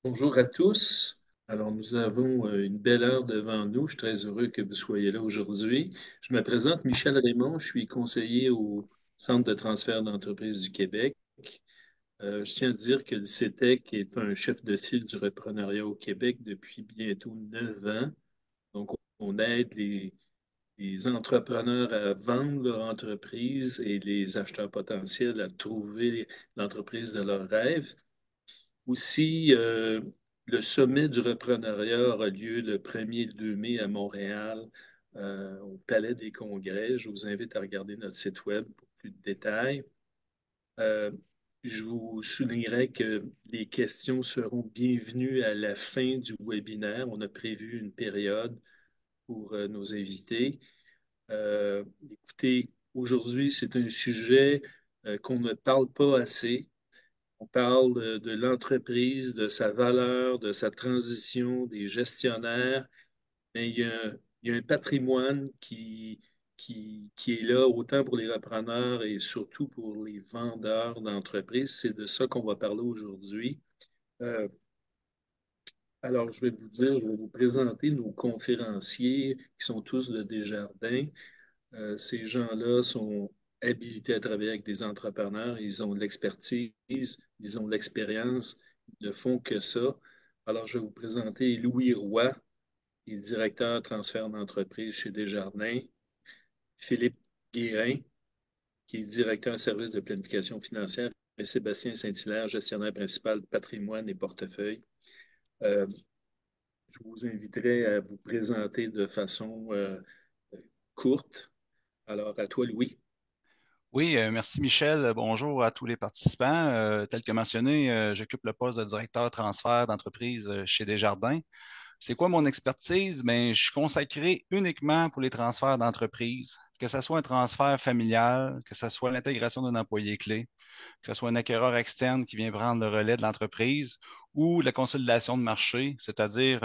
Bonjour à tous. Alors, nous avons une belle heure devant nous. Je suis très heureux que vous soyez là aujourd'hui. Je me présente Michel Raymond. Je suis conseiller au Centre de transfert d'entreprise du Québec. Je tiens à dire que le CETEC est un chef de file du reprenariat au Québec depuis bientôt 9 ans. Donc, on aide les entrepreneurs à vendre leur entreprise et les acheteurs potentiels à trouver l'entreprise de leurs rêves. Aussi, le sommet du reprenariat aura lieu le 1er et le 2 mai à Montréal, au Palais des Congrès. Je vous invite à regarder notre site web pour plus de détails. Euh, je vous soulignerai que les questions seront bienvenues à la fin du webinaire. On a prévu une période pour nos invités. Écoutez, aujourd'hui, c'est un sujet qu'on ne parle pas assez. On parle de l'entreprise, de sa valeur, de sa transition, des gestionnaires, mais il y a un patrimoine qui est là autant pour les repreneurs et surtout pour les vendeurs d'entreprises. C'est de ça qu'on va parler aujourd'hui. Euh, alors, je vais vous présenter nos conférenciers qui sont tous de Desjardins. Ces gens-là sont habilités à travailler avec des entrepreneurs, ils ont de l'expertise, ils ont de l'expérience, ils ne font que ça. Alors, je vais vous présenter Louis Roy, qui est directeur transfert d'entreprise chez Desjardins, Philippe Guérin, qui est directeur service de planification financière, et Sébastien Saint-Hilaire, gestionnaire principal patrimoine et portefeuille. Euh, je vous inviterai à vous présenter de façon courte. Alors, à toi, Louis. Oui, merci Michel. Bonjour à tous les participants. Tel que mentionné, j'occupe le poste de directeur transfert d'entreprise chez Desjardins. C'est quoi mon expertise? Ben, je suis consacré uniquement pour les transferts d'entreprise, que ce soit un transfert familial, que ce soit l'intégration d'un employé clé, que ce soit un acquéreur externe qui vient prendre le relais de l'entreprise ou la consolidation de marché, c'est-à-dire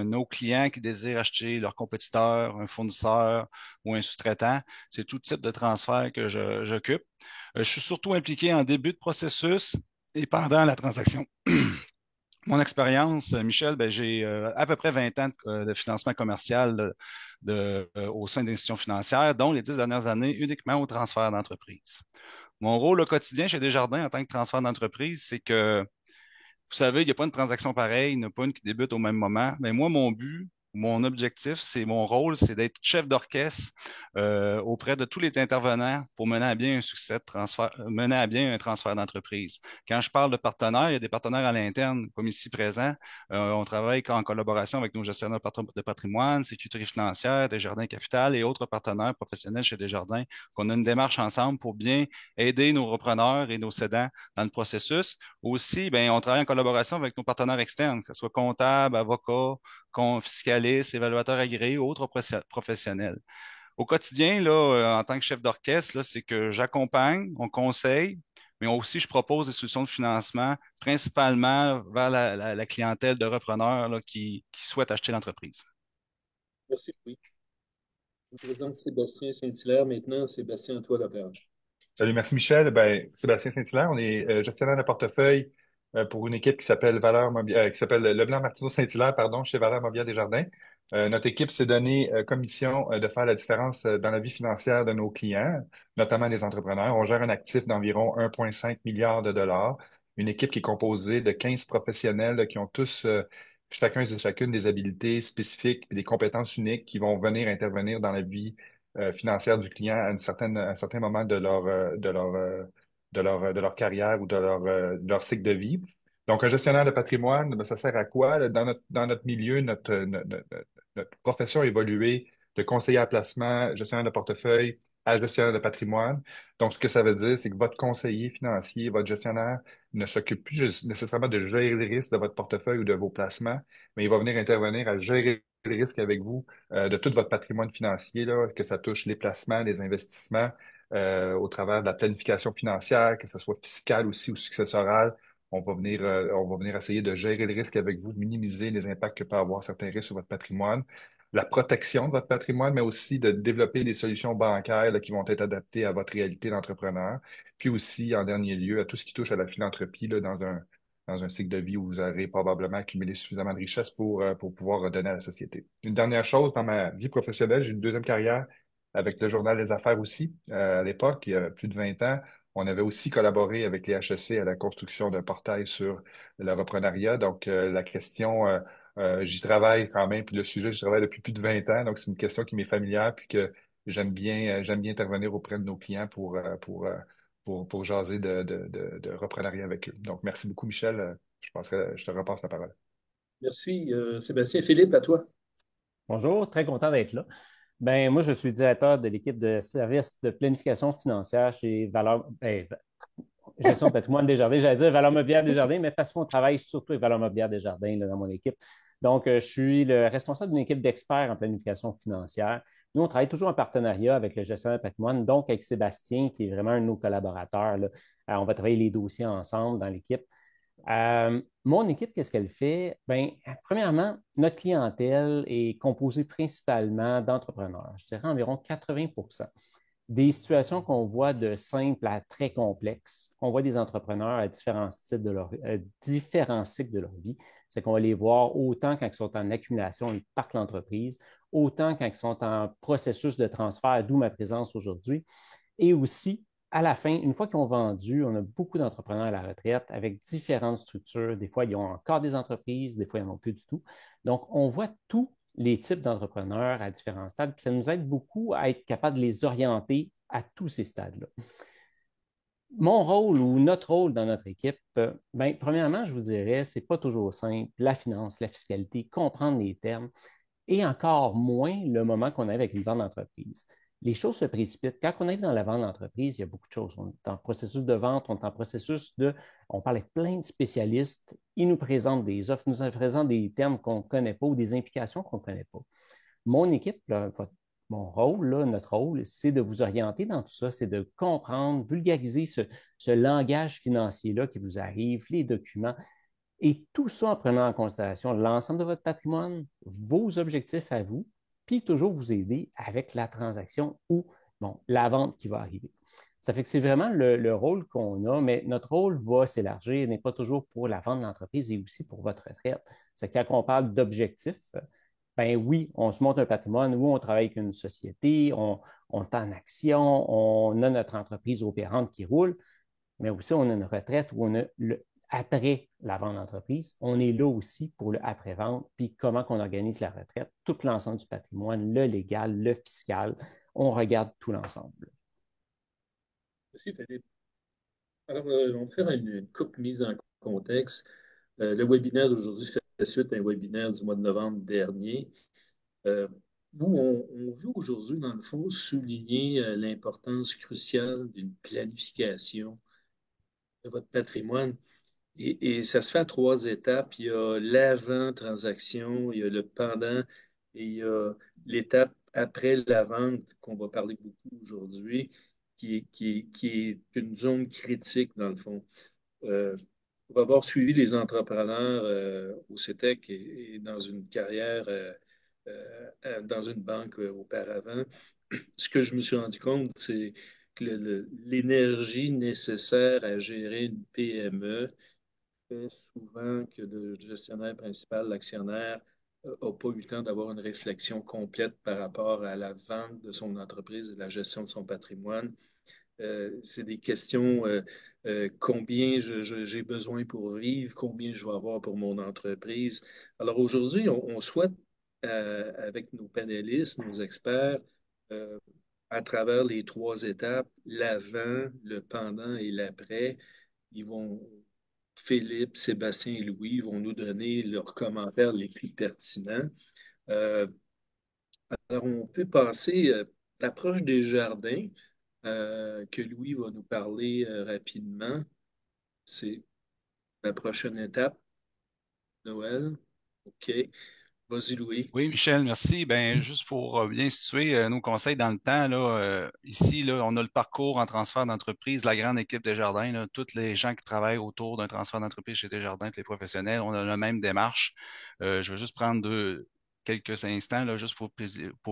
nos clients qui désirent acheter leur compétiteur, un fournisseur ou un sous-traitant. C'est tout type de transfert que j'occupe. Je suis surtout impliqué en début de processus et pendant la transaction. Mon expérience, Michel, ben, j'ai à peu près 20 ans de financement commercial au sein d'institutions financières, dont les 10 dernières années uniquement au transfert d'entreprise. Mon rôle au quotidien chez Desjardins en tant que transfert d'entreprise, c'est que, vous savez, il n'y a pas une transaction pareille, il n'y en a pas une qui débute au même moment. Mais moi, mon but, mon objectif, c'est mon rôle, c'est d'être chef d'orchestre auprès de tous les intervenants pour mener à bien un succès de transfert, mener à bien un transfert d'entreprise. Quand je parle de partenaires, il y a des partenaires à l'interne, comme ici présents. On travaille en collaboration avec nos gestionnaires de patrimoine, sécurité financière, Desjardins Capital et autres partenaires professionnels chez Desjardins, qu'on a une démarche ensemble pour bien aider nos repreneurs et nos cédants dans le processus. Aussi, ben, on travaille en collaboration avec nos partenaires externes, que ce soit comptables, avocats, fiscalistes, évaluateurs agréés ou autres professionnels. Au quotidien, là, en tant que chef d'orchestre, là, c'est que j'accompagne, on conseille, mais aussi je propose des solutions de financement, principalement vers la clientèle de repreneurs là, qui souhaitent acheter l'entreprise. Merci, Louis. Je vous présente Sébastien Saint-Hilaire maintenant. Sébastien, à toi la parole. Salut, merci Michel. Ben, Sébastien Saint-Hilaire, on est gestionnaire de portefeuille pour une équipe qui s'appelle qui s'appelle Leblanc Martineau Saint-Hilaire, pardon, chez Valeur Mobilière Desjardins. Notre équipe s'est donné comme mission de faire la différence dans la vie financière de nos clients, notamment des entrepreneurs. On gère un actif d'environ 1,5 milliard de dollars. Une équipe qui est composée de 15 professionnels qui ont tous chacun et chacune des habilités spécifiques et des compétences uniques qui vont venir intervenir dans la vie financière du client à un certain moment de leur carrière ou de leur cycle de vie. Donc, un gestionnaire de patrimoine, ben, ça sert à quoi? Dans notre milieu, notre profession a évolué de conseiller à placement, gestionnaire de portefeuille à gestionnaire de patrimoine. Donc, ce que ça veut dire, c'est que votre conseiller financier, votre gestionnaire ne s'occupe plus nécessairement de gérer les risques de votre portefeuille ou de vos placements, mais il va venir intervenir à gérer les risques avec vous de tout votre patrimoine financier, là, que ça touche les placements, les investissements, au travers de la planification financière, que ce soit fiscale aussi ou successorale. On va venir essayer de gérer le risque avec vous, de minimiser les impacts que peut avoir certains risques sur votre patrimoine, la protection de votre patrimoine, mais aussi de développer des solutions bancaires là, qui vont être adaptées à votre réalité d'entrepreneur. Puis aussi, en dernier lieu, à tout ce qui touche à la philanthropie là, dans un cycle de vie où vous aurez probablement accumulé suffisamment de richesses pour pouvoir redonner à la société. Une dernière chose, dans ma vie professionnelle, j'ai une deuxième carrière avec le Journal des Affaires aussi. À l'époque, il y a plus de 20 ans, on avait aussi collaboré avec les HEC à la construction d'un portail sur le reprenariat. Donc, la question, j'y travaille quand même, puis le sujet, j'y travaille depuis plus de 20 ans. Donc, c'est une question qui m'est familière, puis que j'aime bien intervenir auprès de nos clients pour jaser de reprenariat avec eux. Donc, merci beaucoup, Michel. Je pense que je te repasse la parole. Merci, Sébastien. Philippe, à toi. Bonjour, très content d'être là. Ben, moi, je suis directeur de l'équipe de services de planification financière chez Gestion de patrimoine Desjardins. J'allais dire Valeur Mobilière Desjardins, mais parce qu'on travaille surtout avec Valeur Mobilière Desjardins là, dans mon équipe. Donc, je suis le responsable d'une équipe d'experts en planification financière. Nous, on travaille toujours en partenariat avec le gestionnaire de patrimoine, donc avec Sébastien, qui est vraiment un de nos collaborateurs, là. On va travailler les dossiers ensemble dans l'équipe. Mon équipe, qu'est-ce qu'elle fait? Bien, premièrement, notre clientèle est composée principalement d'entrepreneurs. Je dirais environ 80 des situations qu'on voit de simples à très complexes. On voit des entrepreneurs à différents cycles de leur vie. C'est qu'on va les voir autant quand ils sont en accumulation, ils partent l'entreprise, autant quand ils sont en processus de transfert, d'où ma présence aujourd'hui, et aussi à la fin, une fois qu'ils ont vendu, on a beaucoup d'entrepreneurs à la retraite avec différentes structures. Des fois, ils ont encore des entreprises, des fois, ils n'en ont plus du tout. Donc, on voit tous les types d'entrepreneurs à différents stades. Puis ça nous aide beaucoup à être capable de les orienter à tous ces stades-là. Mon rôle ou notre rôle dans notre équipe, ben, premièrement, je vous dirais, ce n'est pas toujours simple. La finance, la fiscalité, comprendre les termes et encore moins le moment qu'on a avec une vente d'entreprise. Les choses se précipitent. Quand on arrive dans la vente d'entreprise, il y a beaucoup de choses. On est en processus de vente, on est en processus de... On parle avec plein de spécialistes. Ils nous présentent des offres, nous présentent des termes qu'on ne connaît pas ou des implications qu'on ne connaît pas. Mon équipe, là, mon rôle, là, notre rôle, c'est de vous orienter dans tout ça, c'est de comprendre, vulgariser ce langage financier-là qui vous arrive, les documents, et tout ça en prenant en considération l'ensemble de votre patrimoine, vos objectifs à vous, puis toujours vous aider avec la transaction ou bon, la vente qui va arriver. Ça fait que c'est vraiment le rôle qu'on a, mais notre rôle va s'élargir, n'est pas toujours pour la vente de l'entreprise et aussi pour votre retraite. C'est que quand on parle d'objectifs, ben oui, on se monte un patrimoine, oui, on travaille avec une société, on est en action, on a notre entreprise opérante qui roule, mais aussi on a une retraite où on a après la vente d'entreprise, on est là aussi pour le après-vente, puis comment on organise la retraite, tout l'ensemble du patrimoine, le légal, le fiscal, on regarde tout l'ensemble. Merci, Philippe. Alors, on va faire une coupe mise en contexte. Le webinaire d'aujourd'hui fait suite à un webinaire du mois de novembre dernier, euh, où on veut aujourd'hui, dans le fond, souligner l'importance cruciale d'une planification de votre patrimoine. Et ça se fait à trois étapes. Il y a l'avant-transaction, il y a le pendant et il y a l'étape après la vente qu'on va parler beaucoup aujourd'hui, qui est une zone critique dans le fond. Pour avoir suivi les entrepreneurs au CETEC et dans une carrière dans une banque auparavant, ce que je me suis rendu compte, c'est que l'énergie nécessaire à gérer une PME fait souvent que le gestionnaire principal, l'actionnaire, n'a pas eu le temps d'avoir une réflexion complète par rapport à la vente de son entreprise et la gestion de son patrimoine. C'est des questions, combien j'ai besoin pour vivre, combien je vais avoir pour mon entreprise. Alors aujourd'hui, on souhaite, avec nos panélistes, nos experts, euh, à travers les trois étapes, l'avant, le pendant et l'après, ils vont, Philippe, Sébastien et Louis vont nous donner leurs commentaires les plus pertinents. Euh, alors, on peut passer l'approche des jardins que Louis va nous parler rapidement. C'est la prochaine étape, Noël. OK. Vas-y, Louis. Oui, Michel, merci. Ben, juste pour bien situer nos conseils dans le temps, là, ici, là, on a le parcours en transfert d'entreprise, la grande équipe Desjardins, là, tous les gens qui travaillent autour d'un transfert d'entreprise chez Desjardins, tous les professionnels, on a la même démarche. Je vais juste prendre quelques instants, là, juste pour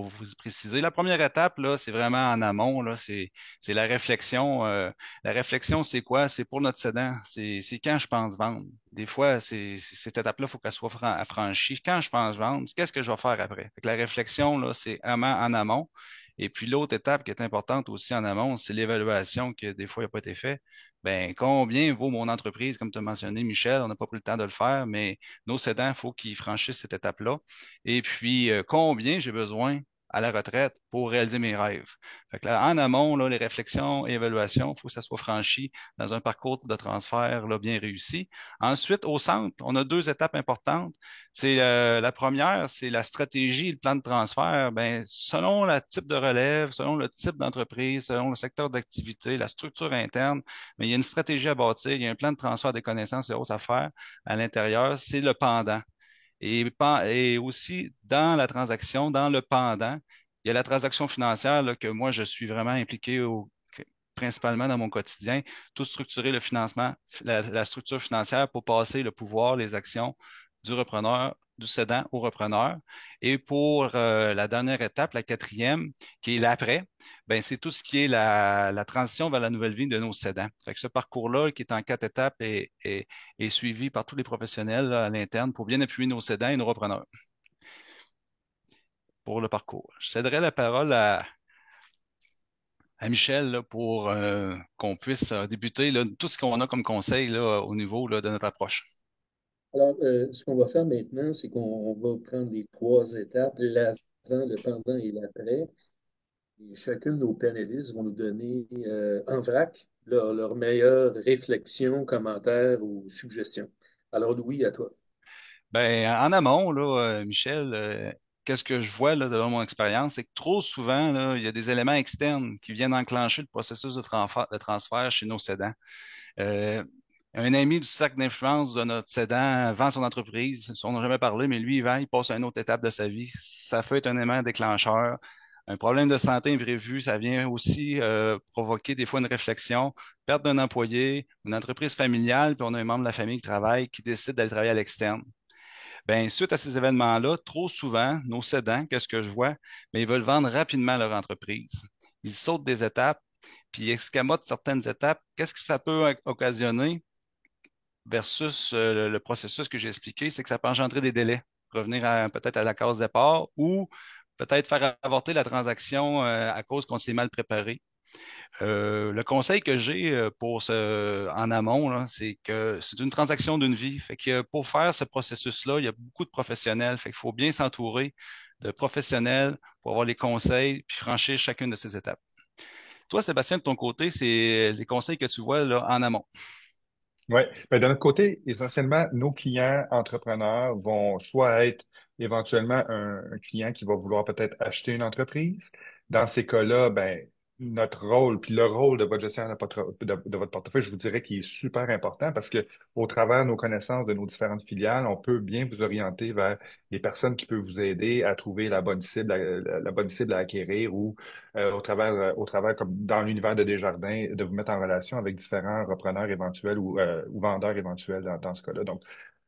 vous préciser. La première étape, là, c'est vraiment en amont, là, c'est la réflexion. La réflexion, c'est quoi? C'est pour notre cédant. C'est quand je pense vendre. Des fois, cette étape-là, il faut qu'elle soit franchie. Quand je pense vendre, qu'est-ce que je vais faire après? Fait que la réflexion, là, c'est vraiment en amont. Et puis l'autre étape qui est importante aussi en amont, c'est l'évaluation que des fois n'a pas été faite. Ben, combien vaut mon entreprise, comme tu as mentionné, Michel, on n'a pas pris le temps de le faire, mais nos cédants, il faut qu'ils franchissent cette étape-là. Et puis, combien j'ai besoin à la retraite pour réaliser mes rêves. Fait que là, en amont, là, les réflexions et évaluations, il faut que ça soit franchi dans un parcours de transfert là, bien réussi. Ensuite, au centre, on a deux étapes importantes. C'est la première, c'est la stratégie et le plan de transfert. Ben, selon le type de relève, selon le type d'entreprise, selon le secteur d'activité, la structure interne, mais il y a une stratégie à bâtir, il y a un plan de transfert des connaissances et autres à faire à l'intérieur. C'est le pendant. Et aussi, dans la transaction, dans le pendant, il y a la transaction financière là, que moi, je suis vraiment impliqué principalement dans mon quotidien, tout structurer le financement, la structure financière pour passer le pouvoir, les actions du repreneur, du cédant au repreneur. Et pour la dernière étape, la quatrième, qui est l'après, ben, c'est tout ce qui est la transition vers la nouvelle vie de nos cédants. Fait que ce parcours-là, qui est en 4 étapes, est suivi par tous les professionnels là, à l'interne pour bien appuyer nos cédants et nos repreneurs pour le parcours. Je céderai la parole à Michel là, pour qu'on puisse débuter là, tout ce qu'on a comme conseil là, au niveau là, de notre approche. Alors, ce qu'on va faire maintenant, c'est qu'on va prendre les trois étapes, l'avant, le pendant et l'après. Et chacun de nos panélistes vont nous donner en vrac leur meilleure réflexion, commentaire ou suggestion. Alors, Louis, à toi. Ben, en amont, là, Michel, qu'est-ce que je vois là, de mon expérience, c'est que trop souvent, là, il y a des éléments externes qui viennent enclencher le processus de transfert chez nos cédants. Euh, un ami du cercle d'influence de notre cédant vend son entreprise. On n'a jamais parlé, mais lui, il vend, il passe à une autre étape de sa vie. Ça peut être un élément déclencheur. Un problème de santé imprévu, ça vient aussi provoquer des fois une réflexion, perte d'un employé, une entreprise familiale, puis on a un membre de la famille qui travaille, qui décide d'aller travailler à l'externe. Ben, suite à ces événements-là, trop souvent, nos cédants, qu'est-ce que je vois? Ben, ils veulent vendre rapidement leur entreprise. Ils sautent des étapes, puis ils escamotent certaines étapes. Qu'est-ce que ça peut occasionner versus le processus que j'ai expliqué? C'est que ça peut engendrer des délais, revenir peut-être à la case départ ou peut-être faire avorter la transaction à cause qu'on s'est mal préparé. Le conseil que j'ai en amont, là, c'est que c'est une transaction d'une vie. Fait que pour faire ce processus-là, il y a beaucoup de professionnels. Fait qu'il faut bien s'entourer de professionnels pour avoir les conseils puis franchir chacune de ces étapes. Toi, Sébastien, de ton côté, c'est les conseils que tu vois là, en amont. Oui, ben, de notre côté, essentiellement, nos clients entrepreneurs vont soit être éventuellement un client qui va vouloir peut-être acheter une entreprise. Dans ces cas-là, ben, notre rôle, puis le rôle de votre gestionnaire de votre portefeuille, je vous dirais qu'il est super important parce que au travers de nos connaissances de nos différentes filiales, on peut bien vous orienter vers les personnes qui peuvent vous aider à trouver la bonne cible, la bonne cible à acquérir ou au travers, comme dans l'univers de Desjardins, de vous mettre en relation avec différents repreneurs éventuels ou vendeurs éventuels dans ce cas-là. Donc,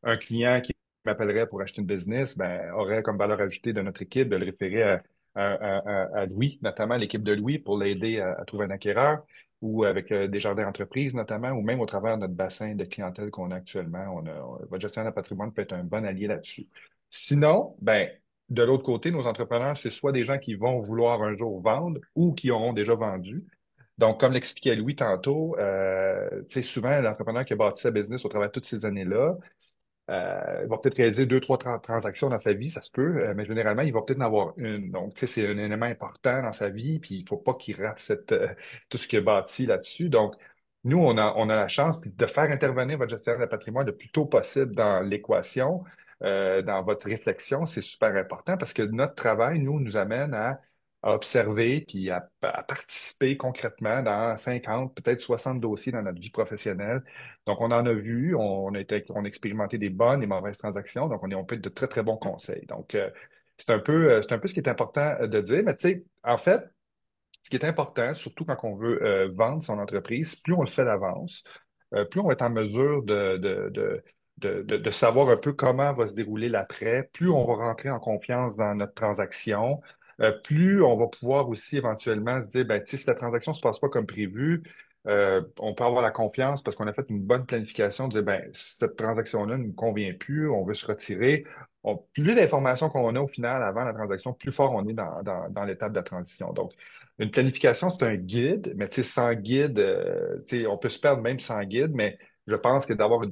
un client qui m'appellerait pour acheter une business, ben, aurait comme valeur ajoutée de notre équipe de le référer à Louis, notamment l'équipe de Louis, pour l'aider à trouver un acquéreur ou avec Desjardins Entreprises notamment, ou même au travers de notre bassin de clientèle qu'on a actuellement. Votre gestionnaire de patrimoine peut être un bon allié là-dessus. Sinon, ben, de l'autre côté, nos entrepreneurs, c'est soit des gens qui vont vouloir un jour vendre ou qui auront déjà vendu. Donc, comme l'expliquait Louis tantôt, tu sais, souvent, l'entrepreneur qui a bâti sa business au travers de toutes ces années-là, il va peut-être réaliser deux, trois transactions dans sa vie, ça se peut, mais généralement, il va peut-être en avoir une. Donc, tu sais, c'est un élément important dans sa vie, puis il faut pas qu'il rate tout ce qu'il a bâti là-dessus. Donc, nous, on a la chance de faire intervenir votre gestionnaire de patrimoine le plus tôt possible dans l'équation, dans votre réflexion. C'est super important parce que notre travail, nous amène à observer puis à participer concrètement dans 50, peut-être 60 dossiers dans notre vie professionnelle. Donc, on en a vu, on a expérimenté des bonnes et mauvaises transactions, donc on peut être de très, très bons conseils. Donc, c'est un peu ce qui est important de dire, mais tu sais, en fait, ce qui est important, surtout quand on veut vendre son entreprise, plus on le fait d'avance, plus on est en mesure de savoir un peu comment va se dérouler l'après, plus on va rentrer en confiance dans notre transaction, plus on va pouvoir aussi éventuellement se dire, ben, si la transaction ne se passe pas comme prévu, on peut avoir la confiance parce qu'on a fait une bonne planification, de dire, ben, cette transaction-là ne nous convient plus, on veut se retirer. Plus d'informations qu'on a au final avant la transaction, plus fort on est dans l'étape de la transition. Donc, une planification, c'est un guide, mais sans guide, on peut se perdre même sans guide, mais je pense que d'avoir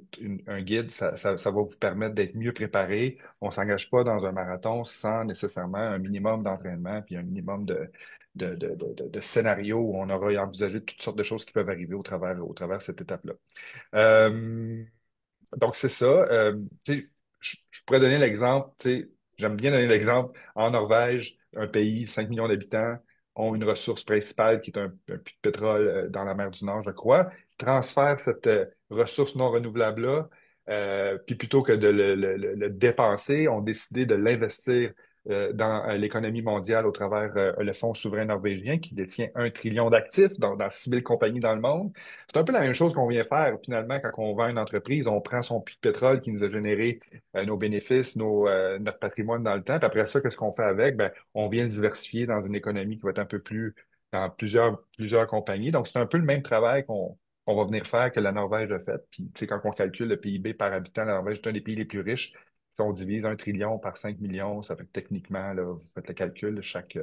un guide, ça va vous permettre d'être mieux préparé. On ne s'engage pas dans un marathon sans nécessairement un minimum d'entraînement puis un minimum de scénarios où on aura envisagé toutes sortes de choses qui peuvent arriver au travers de cette étape-là. Euh, donc, c'est ça. Tu sais, je pourrais donner l'exemple, tu sais, j'aime bien donner l'exemple. En Norvège, un pays, 5 millions d'habitants, ont une ressource principale qui est un puits de pétrole dans la mer du Nord, je crois. Ils transfèrent cette ressource non renouvelable-là, puis plutôt que de le dépenser, ont décidé de l'investir dans l'économie mondiale au travers le Fonds souverain norvégien qui détient 1 trillion d'actifs dans 6 000 compagnies dans le monde. C'est un peu la même chose qu'on vient faire finalement quand on vend une entreprise. On prend son puits de pétrole qui nous a généré nos bénéfices, notre patrimoine dans le temps. Puis après ça, qu'est-ce qu'on fait avec? Ben, on vient le diversifier dans une économie qui va être un peu plus dans plusieurs compagnies. Donc, c'est un peu le même travail qu'on va venir faire que la Norvège a fait. Puis, tu sais, quand on calcule le PIB par habitant, la Norvège est un des pays les plus riches. Si on divise 1 trillion par 5 millions, ça fait que techniquement, là, vous faites le calcul, chaque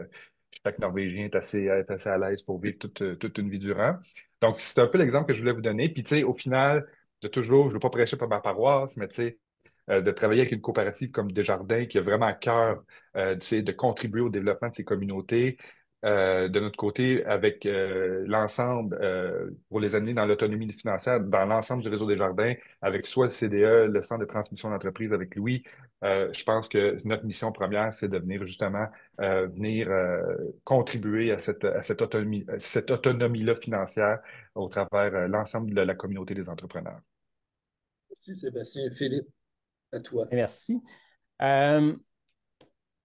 Norvégien est assez à l'aise pour vivre toute une vie durant. Donc, c'est un peu l'exemple que je voulais vous donner. Puis, tu sais, au final, je ne veux pas prêcher pour ma paroisse, mais tu sais, de travailler avec une coopérative comme Desjardins qui a vraiment à cœur tu sais, de contribuer au développement de ces communautés. De notre côté, avec l'ensemble, pour les amener dans l'autonomie financière, dans l'ensemble du réseau Desjardins, avec soit le CDE, le Centre de transmission d'entreprise avec Louis, je pense que notre mission première, c'est de venir justement venir contribuer à cette autonomie-là financière au travers l'ensemble de la communauté des entrepreneurs. Merci Sébastien. Philippe, à toi. Merci. Euh,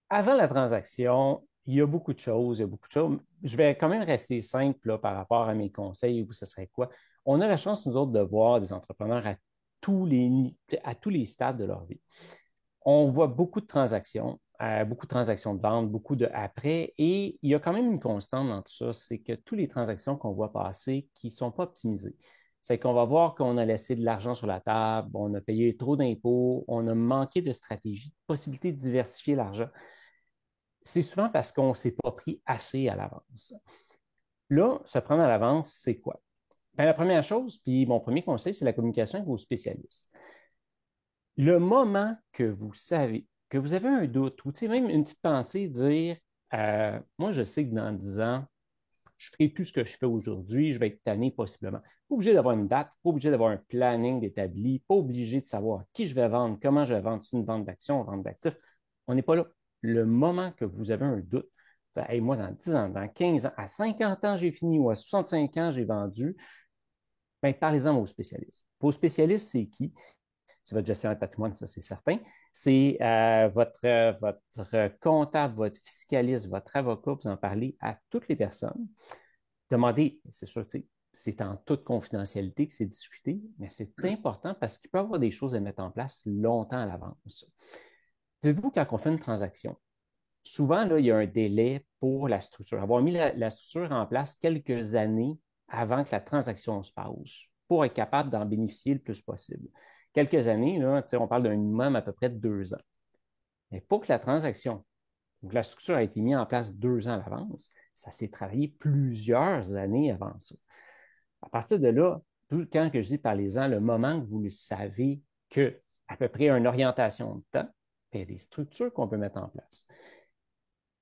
Avant la transaction, il y a beaucoup de choses, il y a beaucoup de choses. Je vais quand même rester simple là, par rapport à mes conseils ou ce serait quoi. On a la chance, nous autres, de voir des entrepreneurs à tous les stades de leur vie. On voit beaucoup de transactions de vente, beaucoup de après, et il y a quand même une constante dans tout ça, c'est que toutes les transactions qu'on voit passer qui ne sont pas optimisées. C'est qu'on va voir qu'on a laissé de l'argent sur la table, on a payé trop d'impôts, on a manqué de stratégie, de possibilité de diversifier l'argent. C'est souvent parce qu'on ne s'est pas pris assez à l'avance. Là, se prendre à l'avance, c'est quoi? Bien, la première chose, puis mon premier conseil, c'est la communication avec vos spécialistes. Le moment que vous savez, que vous avez un doute, ou même une petite pensée, dire moi, je sais que dans 10 ans, je ne ferai plus ce que je fais aujourd'hui, je vais être tanné possiblement. Pas obligé d'avoir une date, pas obligé d'avoir un planning d'établi, pas obligé de savoir qui je vais vendre, comment je vais vendre, c'est une vente d'actions, une vente d'actifs. On n'est pas là. Le moment que vous avez un doute, hey, moi, dans 10 ans, dans 15 ans, à 50 ans, j'ai fini, ou à 65 ans, j'ai vendu, ben, parlez-en aux spécialistes. Vos spécialistes, c'est qui? C'est votre gestionnaire de patrimoine, ça c'est certain. C'est votre comptable, votre fiscaliste, votre avocat, vous en parlez à toutes les personnes. Demandez, c'est sûr, c'est en toute confidentialité que c'est discuté, mais c'est important parce qu'il peut y avoir des choses à mettre en place longtemps à l'avance. Dites-vous, quand on fait une transaction, souvent, là, il y a un délai pour la structure. Avoir mis la structure en place quelques années avant que la transaction se passe pour être capable d'en bénéficier le plus possible. Quelques années, là, on parle d'un minimum à peu près de 2 ans. Mais pour que la transaction, donc la structure a été mise en place 2 ans à l'avance, ça s'est travaillé plusieurs années avant ça. À partir de là, quand que je dis parlez-en, le moment que vous le savez que à peu près une orientation de temps, il y a des structures qu'on peut mettre en place.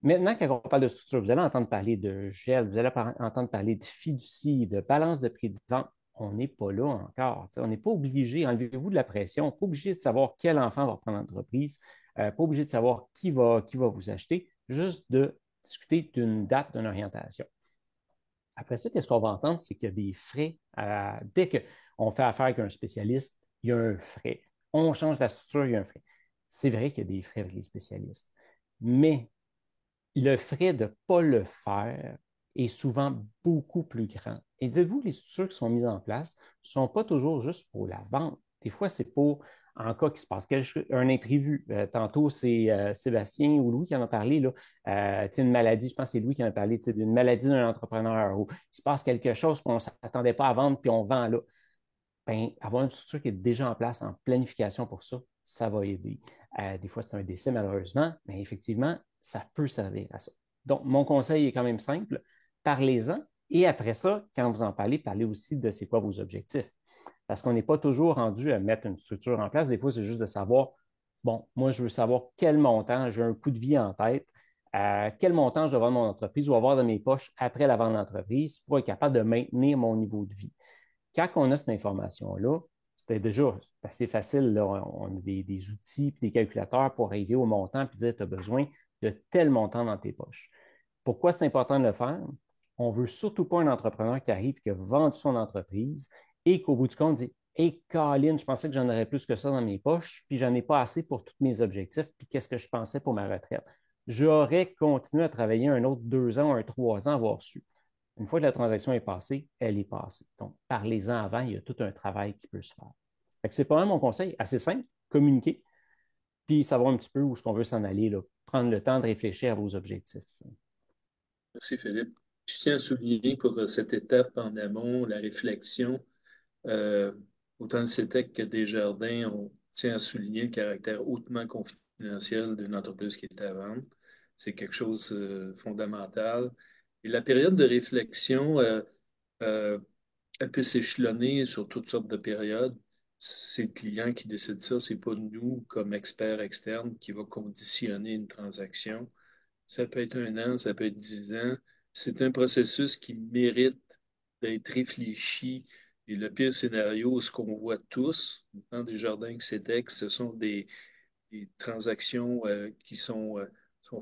Maintenant, quand on parle de structure, vous allez entendre parler de gel, vous allez entendre parler de fiducie, de balance de prix de vente. On n'est pas là encore. On n'est pas obligé, enlevez-vous de la pression, pas obligé de savoir quel enfant va reprendre l'entreprise, pas obligé de savoir qui va vous acheter, juste de discuter d'une date, d'une orientation. Après ça, qu'est-ce qu'on va entendre? C'est qu'il y a des frais. Dès qu'on fait affaire avec un spécialiste, il y a un frais. On change la structure, il y a un frais. C'est vrai qu'il y a des frais avec les spécialistes, mais le frais de ne pas le faire est souvent beaucoup plus grand. Et dites-vous, les structures qui sont mises en place ne sont pas toujours juste pour la vente Des fois, c'est pas en cas qu'il se passe un imprévu. Tantôt, c'est Sébastien ou Louis qui en a parlé, là. Une maladie, je pense que c'est Louis qui en a parlé, d'une maladie d'un entrepreneur où il se passe quelque chose, puis on ne s'attendait pas à vendre, puis on vend là. Ben, avoir une structure qui est déjà en place en planification pour ça, ça va aider. Des fois, c'est un décès, malheureusement, mais effectivement, ça peut servir à ça. Donc, mon conseil est quand même simple. Parlez-en et après ça, quand vous en parlez, parlez aussi de c'est quoi vos objectifs. Parce qu'on n'est pas toujours rendu à mettre une structure en place. Des fois, c'est juste de savoir, bon, moi, je veux savoir quel montant, j'ai un coût de vie en tête, quel montant je dois vendre mon entreprise ou avoir dans mes poches après la vente de l'entreprise pour être capable de maintenir mon niveau de vie. Quand on a cette information-là, c'était déjà assez facile. Là. On a des outils et des calculateurs pour arriver au montant et dire tu as besoin de tel montant dans tes poches. Pourquoi c'est important de le faire? On ne veut surtout pas un entrepreneur qui arrive, qui a vendu son entreprise et qu'au bout du compte dit hey, Colin, je pensais que j'en aurais plus que ça dans mes poches, puis j'en ai pas assez pour tous mes objectifs, puis qu'est-ce que je pensais pour ma retraite? J'aurais continué à travailler un autre 2 ans, un 3 ans, avoir su. Une fois que la transaction est passée, elle est passée. Donc, parlez-en avant, il y a tout un travail qui peut se faire. C'est pas mal mon conseil, assez simple, communiquer, puis savoir un petit peu où est-ce qu'on veut s'en aller, là. Prendre le temps de réfléchir à vos objectifs. Merci, Philippe. Je tiens à souligner pour cette étape en amont, la réflexion, euh, autant le CETEC que Desjardins, on tient à souligner le caractère hautement confidentiel d'une entreprise qui est à vendre. C'est quelque chose de fondamental. Et la période de réflexion, euh, elle peut s'échelonner sur toutes sortes de périodes. C'est le client qui décide ça, c'est pas nous, comme experts externes, qui va conditionner une transaction. Ça peut être 1 an, ça peut être 10 ans. C'est un processus qui mérite d'être réfléchi. Et le pire scénario, ce qu'on voit tous, dans Desjardins que CETEX, ce sont des transactions qui sont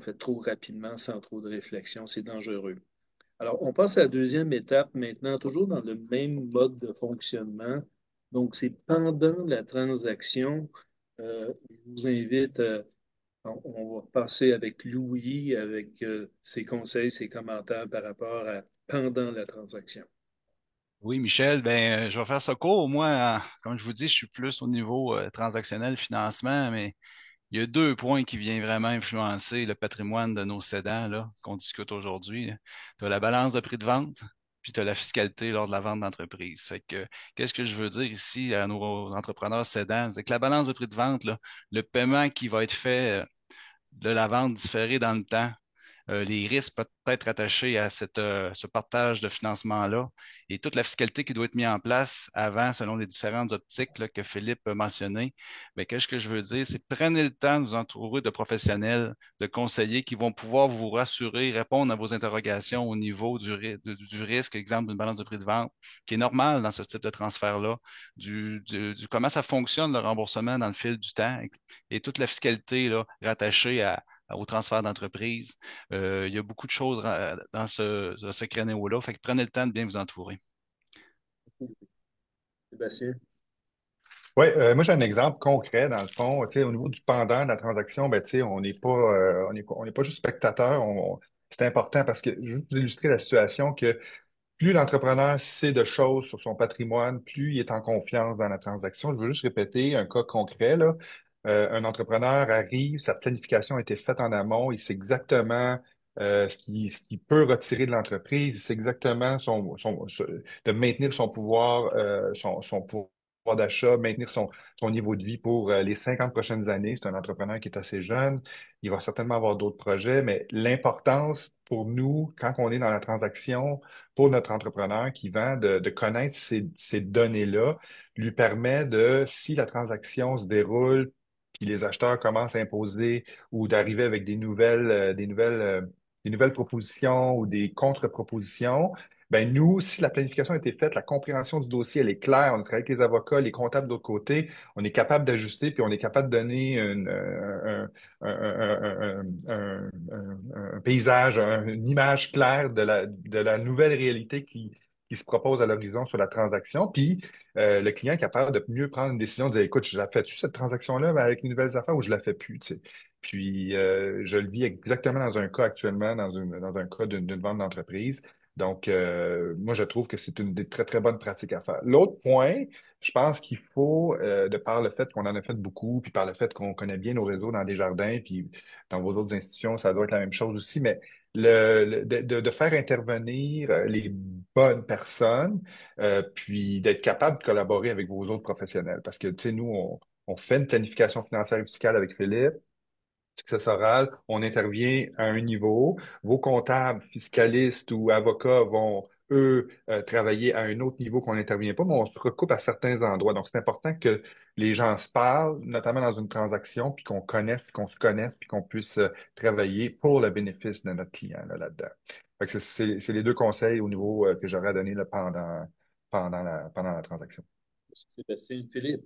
faites trop rapidement, sans trop de réflexion. C'est dangereux. Alors, on passe à la deuxième étape maintenant, toujours dans le même mode de fonctionnement. Donc, c'est pendant la transaction. Je vous invite, on va passer avec Louis, avec ses conseils, ses commentaires par rapport à pendant la transaction. Oui, Michel, ben, je vais faire ça court. Moi, comme je vous dis, je suis plus au niveau transactionnel, financement, mais il y a 2 points qui viennent vraiment influencer le patrimoine de nos cédants là, qu'on discute aujourd'hui. Tu as la balance de prix de vente, puis tu as la fiscalité lors de la vente d'entreprise. Fait que, qu'est-ce que je veux dire ici à nos entrepreneurs cédants? C'est que la balance de prix de vente, là, le paiement qui va être fait de la vente différée dans le temps, les risques peuvent être attachés à ce partage de financement-là et toute la fiscalité qui doit être mise en place avant, selon les différentes optiques là, que Philippe a mentionnées. Mais qu'est-ce que je veux dire? C'est prenez le temps de vous entourer de professionnels, de conseillers qui vont pouvoir vous rassurer, répondre à vos interrogations au niveau du risque, exemple d'une balance de prix de vente, qui est normal dans ce type de transfert-là, du comment ça fonctionne le remboursement dans le fil du temps et toute la fiscalité là, rattachée au transfert d'entreprise. Il y a beaucoup de choses dans ce créneau-là. Fait que prenez le temps de bien vous entourer. Sébastien? Oui, moi j'ai un exemple concret dans le fond. Tu sais, au niveau du pendant de la transaction, ben, tu sais, on n'est pas juste spectateur. C'est important parce que je vais vous illustrer la situation que plus l'entrepreneur sait de choses sur son patrimoine, plus il est en confiance dans la transaction. Je veux juste répéter un cas concret, là. Un entrepreneur arrive, sa planification a été faite en amont, il sait exactement ce qu'il peut retirer de l'entreprise, il sait exactement de maintenir son pouvoir, son pouvoir d'achat, maintenir son niveau de vie pour les 50 prochaines années. C'est un entrepreneur qui est assez jeune. Il va certainement avoir d'autres projets, mais l'importance pour nous, quand on est dans la transaction, pour notre entrepreneur qui vend, de connaître ces données-là, lui permet de, si la transaction se déroule, puis les acheteurs commencent à imposer ou d'arriver avec des nouvelles propositions ou des contre-propositions, ben nous, si la planification a été faite, la compréhension du dossier, elle est claire, on travaille avec les avocats, les comptables de l'autre côté, on est capable d'ajuster, puis on est capable de donner un paysage, une image claire de la nouvelle réalité qui se propose à l'horizon sur la transaction. Puis le client est capable de mieux prendre une décision de dire, écoute, je la fais-tu cette transaction-là avec les nouvelles affaires ou je la fais plus, tu sais. Puis je le vis exactement dans un cas actuellement, dans un cas d'une vente d'entreprise. Donc, moi, je trouve que c'est une des très, très bonnes pratiques à faire. L'autre point, je pense qu'il faut, de par le fait qu'on en a fait beaucoup, puis par le fait qu'on connaît bien nos réseaux dans des jardins, puis dans vos autres institutions, ça doit être la même chose aussi, mais de faire intervenir les bonnes personnes, puis d'être capable de collaborer avec vos autres professionnels. Parce que, tu sais, nous, on fait une planification financière et fiscale avec Philippe, successoral, on intervient à un niveau. Vos comptables, fiscalistes ou avocats vont, eux, travailler à un autre niveau qu'on n'intervient pas, mais on se recoupe à certains endroits. Donc, c'est important que les gens se parlent, notamment dans une transaction, puis qu'on se connaisse, puis qu'on puisse travailler pour le bénéfice de notre client là-dedans. Fait que c'est les deux conseils au niveau que j'aurais à donner là, pendant la transaction. Sébastien, Philippe.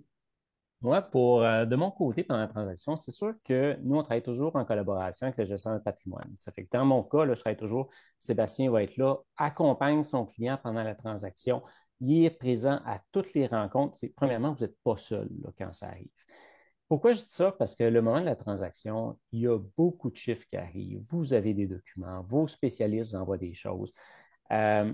Ouais, de mon côté, pendant la transaction, c'est sûr que nous, on travaille toujours en collaboration avec le gestionnaire de patrimoine. Ça fait que dans mon cas, là, je travaille toujours, Sébastien va être là, accompagne son client pendant la transaction. Il est présent à toutes les rencontres. Premièrement, vous n'êtes pas seul là, quand ça arrive. Pourquoi je dis ça? Parce que le moment de la transaction, il y a beaucoup de chiffres qui arrivent. Vous avez des documents, vos spécialistes vous envoient des choses. Euh,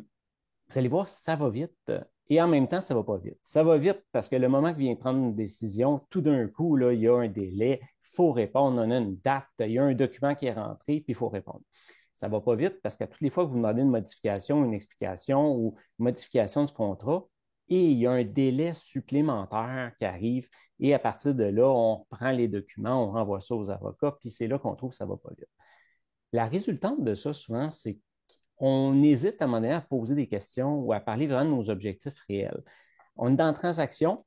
Vous allez voir, ça va vite. Et en même temps, ça ne va pas vite. Ça va vite parce que le moment qu'il vient prendre une décision, tout d'un coup, là, il y a un délai, il faut répondre, on a une date, il y a un document qui est rentré, puis il faut répondre. Ça ne va pas vite parce qu'à toutes les fois que vous demandez une modification, une explication ou une modification du contrat, et il y a un délai supplémentaire qui arrive, et à partir de là, on prend les documents, on renvoie ça aux avocats, puis c'est là qu'on trouve que ça ne va pas vite. La résultante de ça, souvent, c'est on hésite à un moment donné à poser des questions ou à parler vraiment de nos objectifs réels. On est dans la transaction,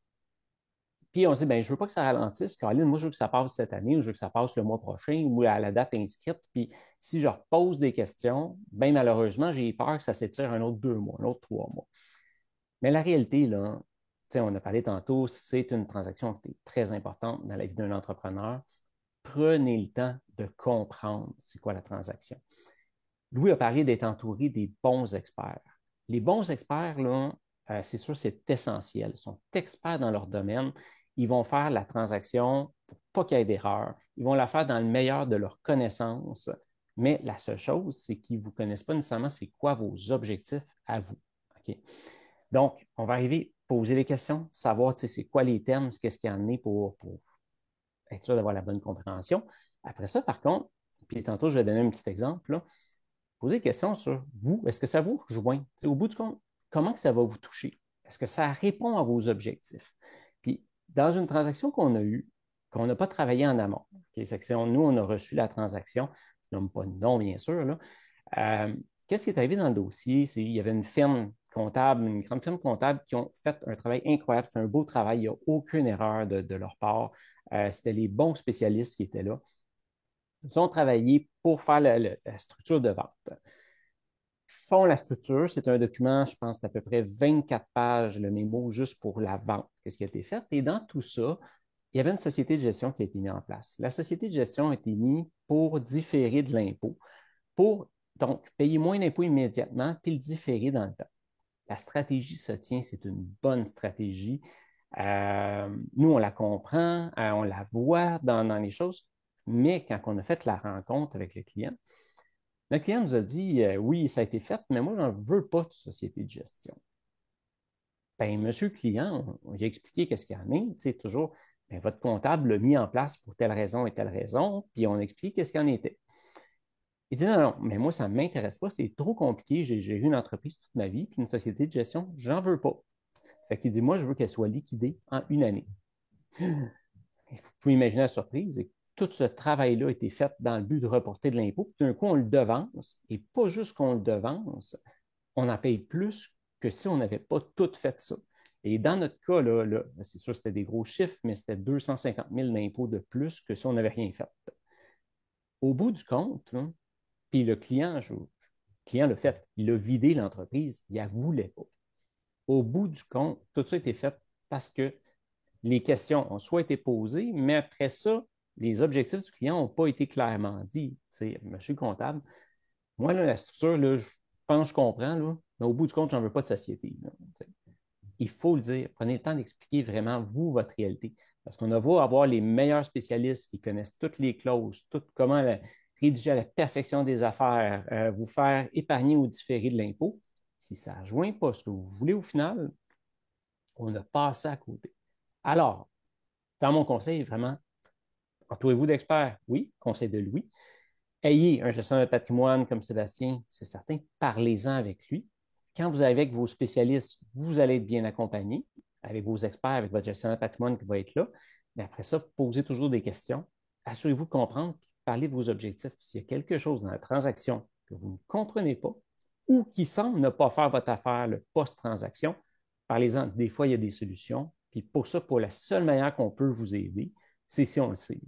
puis on se dit, ben, je ne veux pas que ça ralentisse. Caroline, moi, je veux que ça passe cette année ou je veux que ça passe le mois prochain ou à la date inscrite. Puis si je repose des questions, bien malheureusement, j'ai peur que ça s'étire un autre 2 mois, un autre 3 mois. Mais la réalité, là, on a parlé tantôt, c'est une transaction qui est très importante dans la vie d'un entrepreneur. Prenez le temps de comprendre c'est quoi la transaction. Louis a parlé d'être entouré des bons experts. Les bons experts, là, c'est sûr, c'est essentiel. Ils sont experts dans leur domaine. Ils vont faire la transaction pour pas qu'il y ait d'erreur. Ils vont la faire dans le meilleur de leurs connaissances. Mais la seule chose, c'est qu'ils ne vous connaissent pas nécessairement c'est quoi vos objectifs à vous. Okay? Donc, on va arriver, poser les questions, savoir c'est quoi les termes, qu'est-ce qu'il y en est pour être sûr d'avoir la bonne compréhension. Après ça, par contre, puis tantôt, je vais donner un petit exemple, là, poser des questions sur vous. Est-ce que ça vous rejoint? Au bout du compte, comment que ça va vous toucher? Est-ce que ça répond à vos objectifs? Puis, dans une transaction qu'on a eue, qu'on n'a pas travaillé en amont, okay, c'est que nous, on a reçu la transaction, je nomme pas de nom, bien sûr, là. Qu'est-ce qui est arrivé dans le dossier? Il y avait une firme comptable, une grande firme comptable qui ont fait un travail incroyable. C'est un beau travail. Il n'y a aucune erreur de leur part. C'était les bons spécialistes qui étaient là. Ils ont travaillé pour faire la structure de vente. Font la structure, c'est un document, je pense, d'à peu près 24 pages, le mémo, juste pour la vente, qu'est-ce qui a été fait. Et dans tout ça, il y avait une société de gestion qui a été mise en place. La société de gestion a été mise pour différer de l'impôt, pour donc payer moins d'impôts immédiatement, puis le différer dans le temps. La stratégie se tient, c'est une bonne stratégie. Nous, on la comprend, on la voit dans les choses, mais quand on a fait la rencontre avec le client nous a dit oui, ça a été fait, mais moi, je n'en veux pas de société de gestion. Bien, monsieur le client, on lui a expliqué qu'est-ce qu'il y en est. C'est toujours, bien, votre comptable l'a mis en place pour telle raison et telle raison, puis on a expliqué qu'est-ce qu'il en était. Il dit non, non, mais moi, ça ne m'intéresse pas, c'est trop compliqué. J'ai eu une entreprise toute ma vie, puis une société de gestion, j'en veux pas. Fait qu'il dit, moi, je veux qu'elle soit liquidée en une année. Vous pouvez imaginer la surprise. Et tout ce travail-là a été fait dans le but de reporter de l'impôt. Puis d'un coup, on le devance. Et pas juste qu'on le devance, on en paye plus que si on n'avait pas tout fait ça. Et dans notre cas, là c'est sûr que c'était des gros chiffres, mais c'était 250 000 d'impôts de plus que si on n'avait rien fait. Au bout du compte, là, puis le client l'a fait, il a vidé l'entreprise, il ne la voulait pas. Au bout du compte, tout ça a été fait parce que les questions ont soit été posées, mais après ça, les objectifs du client n'ont pas été clairement dit. Tu sais, monsieur le comptable, moi, là, la structure, là, je pense que je comprends, là, mais au bout du compte, je n'en veux pas de société. Là, il faut le dire. Prenez le temps d'expliquer vraiment, vous, votre réalité. Parce qu'on a beau avoir les meilleurs spécialistes qui connaissent toutes les clauses, comment rédiger à la perfection des affaires, vous faire épargner ou différer de l'impôt. Si ça ne rejoint pas ce que vous voulez au final, on a passé à côté. Alors, dans mon conseil, vraiment, entourez-vous d'experts. Oui, conseil de Louis. Ayez un gestionnaire de patrimoine comme Sébastien, c'est certain. Parlez-en avec lui. Quand vous avez avec vos spécialistes, vous allez être bien accompagné avec vos experts, avec votre gestionnaire de patrimoine qui va être là. Mais après ça, posez toujours des questions. Assurez-vous de comprendre, parlez de vos objectifs. S'il y a quelque chose dans la transaction que vous ne comprenez pas ou qui semble ne pas faire votre affaire le post-transaction, parlez-en. Des fois, il y a des solutions. Puis pour ça, pour la seule manière qu'on peut vous aider, c'est si on le sait.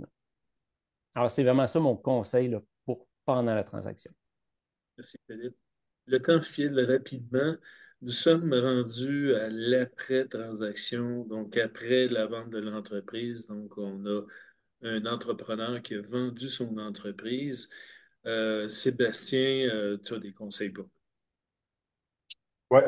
Alors, c'est vraiment ça mon conseil là, pour pendant la transaction. Merci, Philippe. Le temps file rapidement. Nous sommes rendus à l'après-transaction, donc après la vente de l'entreprise. Donc, on a un entrepreneur qui a vendu son entreprise. Sébastien, tu as des conseils pour Ouais,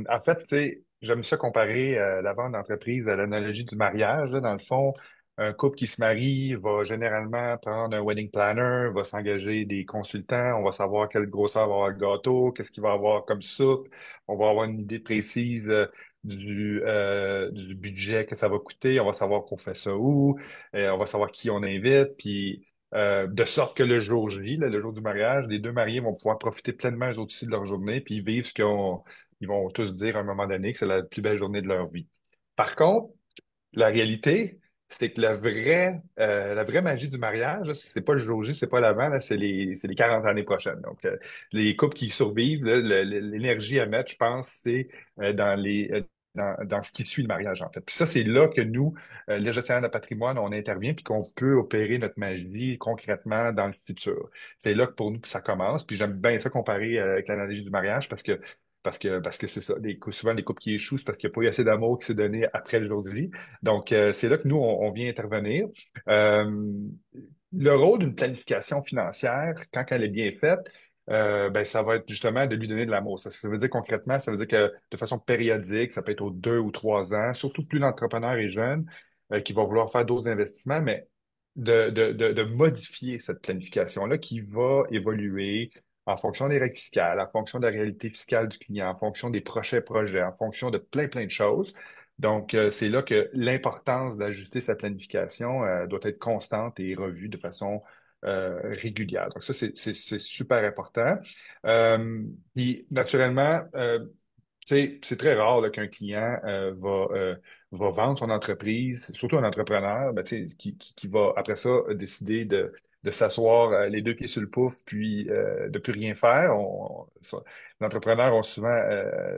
en fait, tu sais, j'aime ça comparer la vente d'entreprise à l'analogie du mariage. Là. Dans le fond, un couple qui se marie va généralement prendre un wedding planner, va s'engager des consultants, on va savoir quelle grosseur va avoir le gâteau, qu'est-ce qu'il va avoir comme soupe, on va avoir une idée précise du budget que ça va coûter, on va savoir qu'on fait ça où, on va savoir qui on invite, puis de sorte que le jour J, là, le jour du mariage, les deux mariés vont pouvoir profiter pleinement eux autres aussi de leur journée, puis vivre ce qu'on ils vont tous dire à un moment donné que c'est la plus belle journée de leur vie. Par contre, la réalité, c'est que la vraie magie du mariage, là, c'est pas le jour J, c'est pas l'avant, là, c'est les 40 années prochaines. Donc, les couples qui survivent, là, l'énergie à mettre, je pense, c'est dans ce qui suit le mariage, en fait. Puis ça, c'est là que nous, les gestionnaires de patrimoine, on intervient puis qu'on peut opérer notre magie concrètement dans le futur. C'est là que pour nous que ça commence. Puis j'aime bien ça comparer avec l'analogie du mariage parce que c'est ça. Souvent, les couples qui échouent, c'est parce qu'il n'y a pas eu assez d'amour qui s'est donné après le jour de vie. Donc, c'est là que nous, on vient intervenir. Euh, le rôle d'une planification financière, quand elle est bien faite, ben, ça va être justement de lui donner de l'amour. Ça veut dire concrètement, ça veut dire que de façon périodique, ça peut être aux 2 ou 3 ans, surtout plus l'entrepreneur est jeune, qui va vouloir faire d'autres investissements, mais de modifier cette planification-là qui va évoluer en fonction des règles fiscales, en fonction de la réalité fiscale du client, en fonction des prochains projets, en fonction de plein de choses. Donc, c'est là que l'importance d'ajuster sa planification doit être constante et revue de façon régulière. Donc, ça, c'est super important. Euh, Puis, naturellement, tu sais, c'est très rare là, qu'un client va vendre son entreprise, surtout un entrepreneur, ben, tu sais, qui va après ça décider de s'asseoir les deux pieds sur le pouf, puis de plus rien faire. Les entrepreneurs ont souvent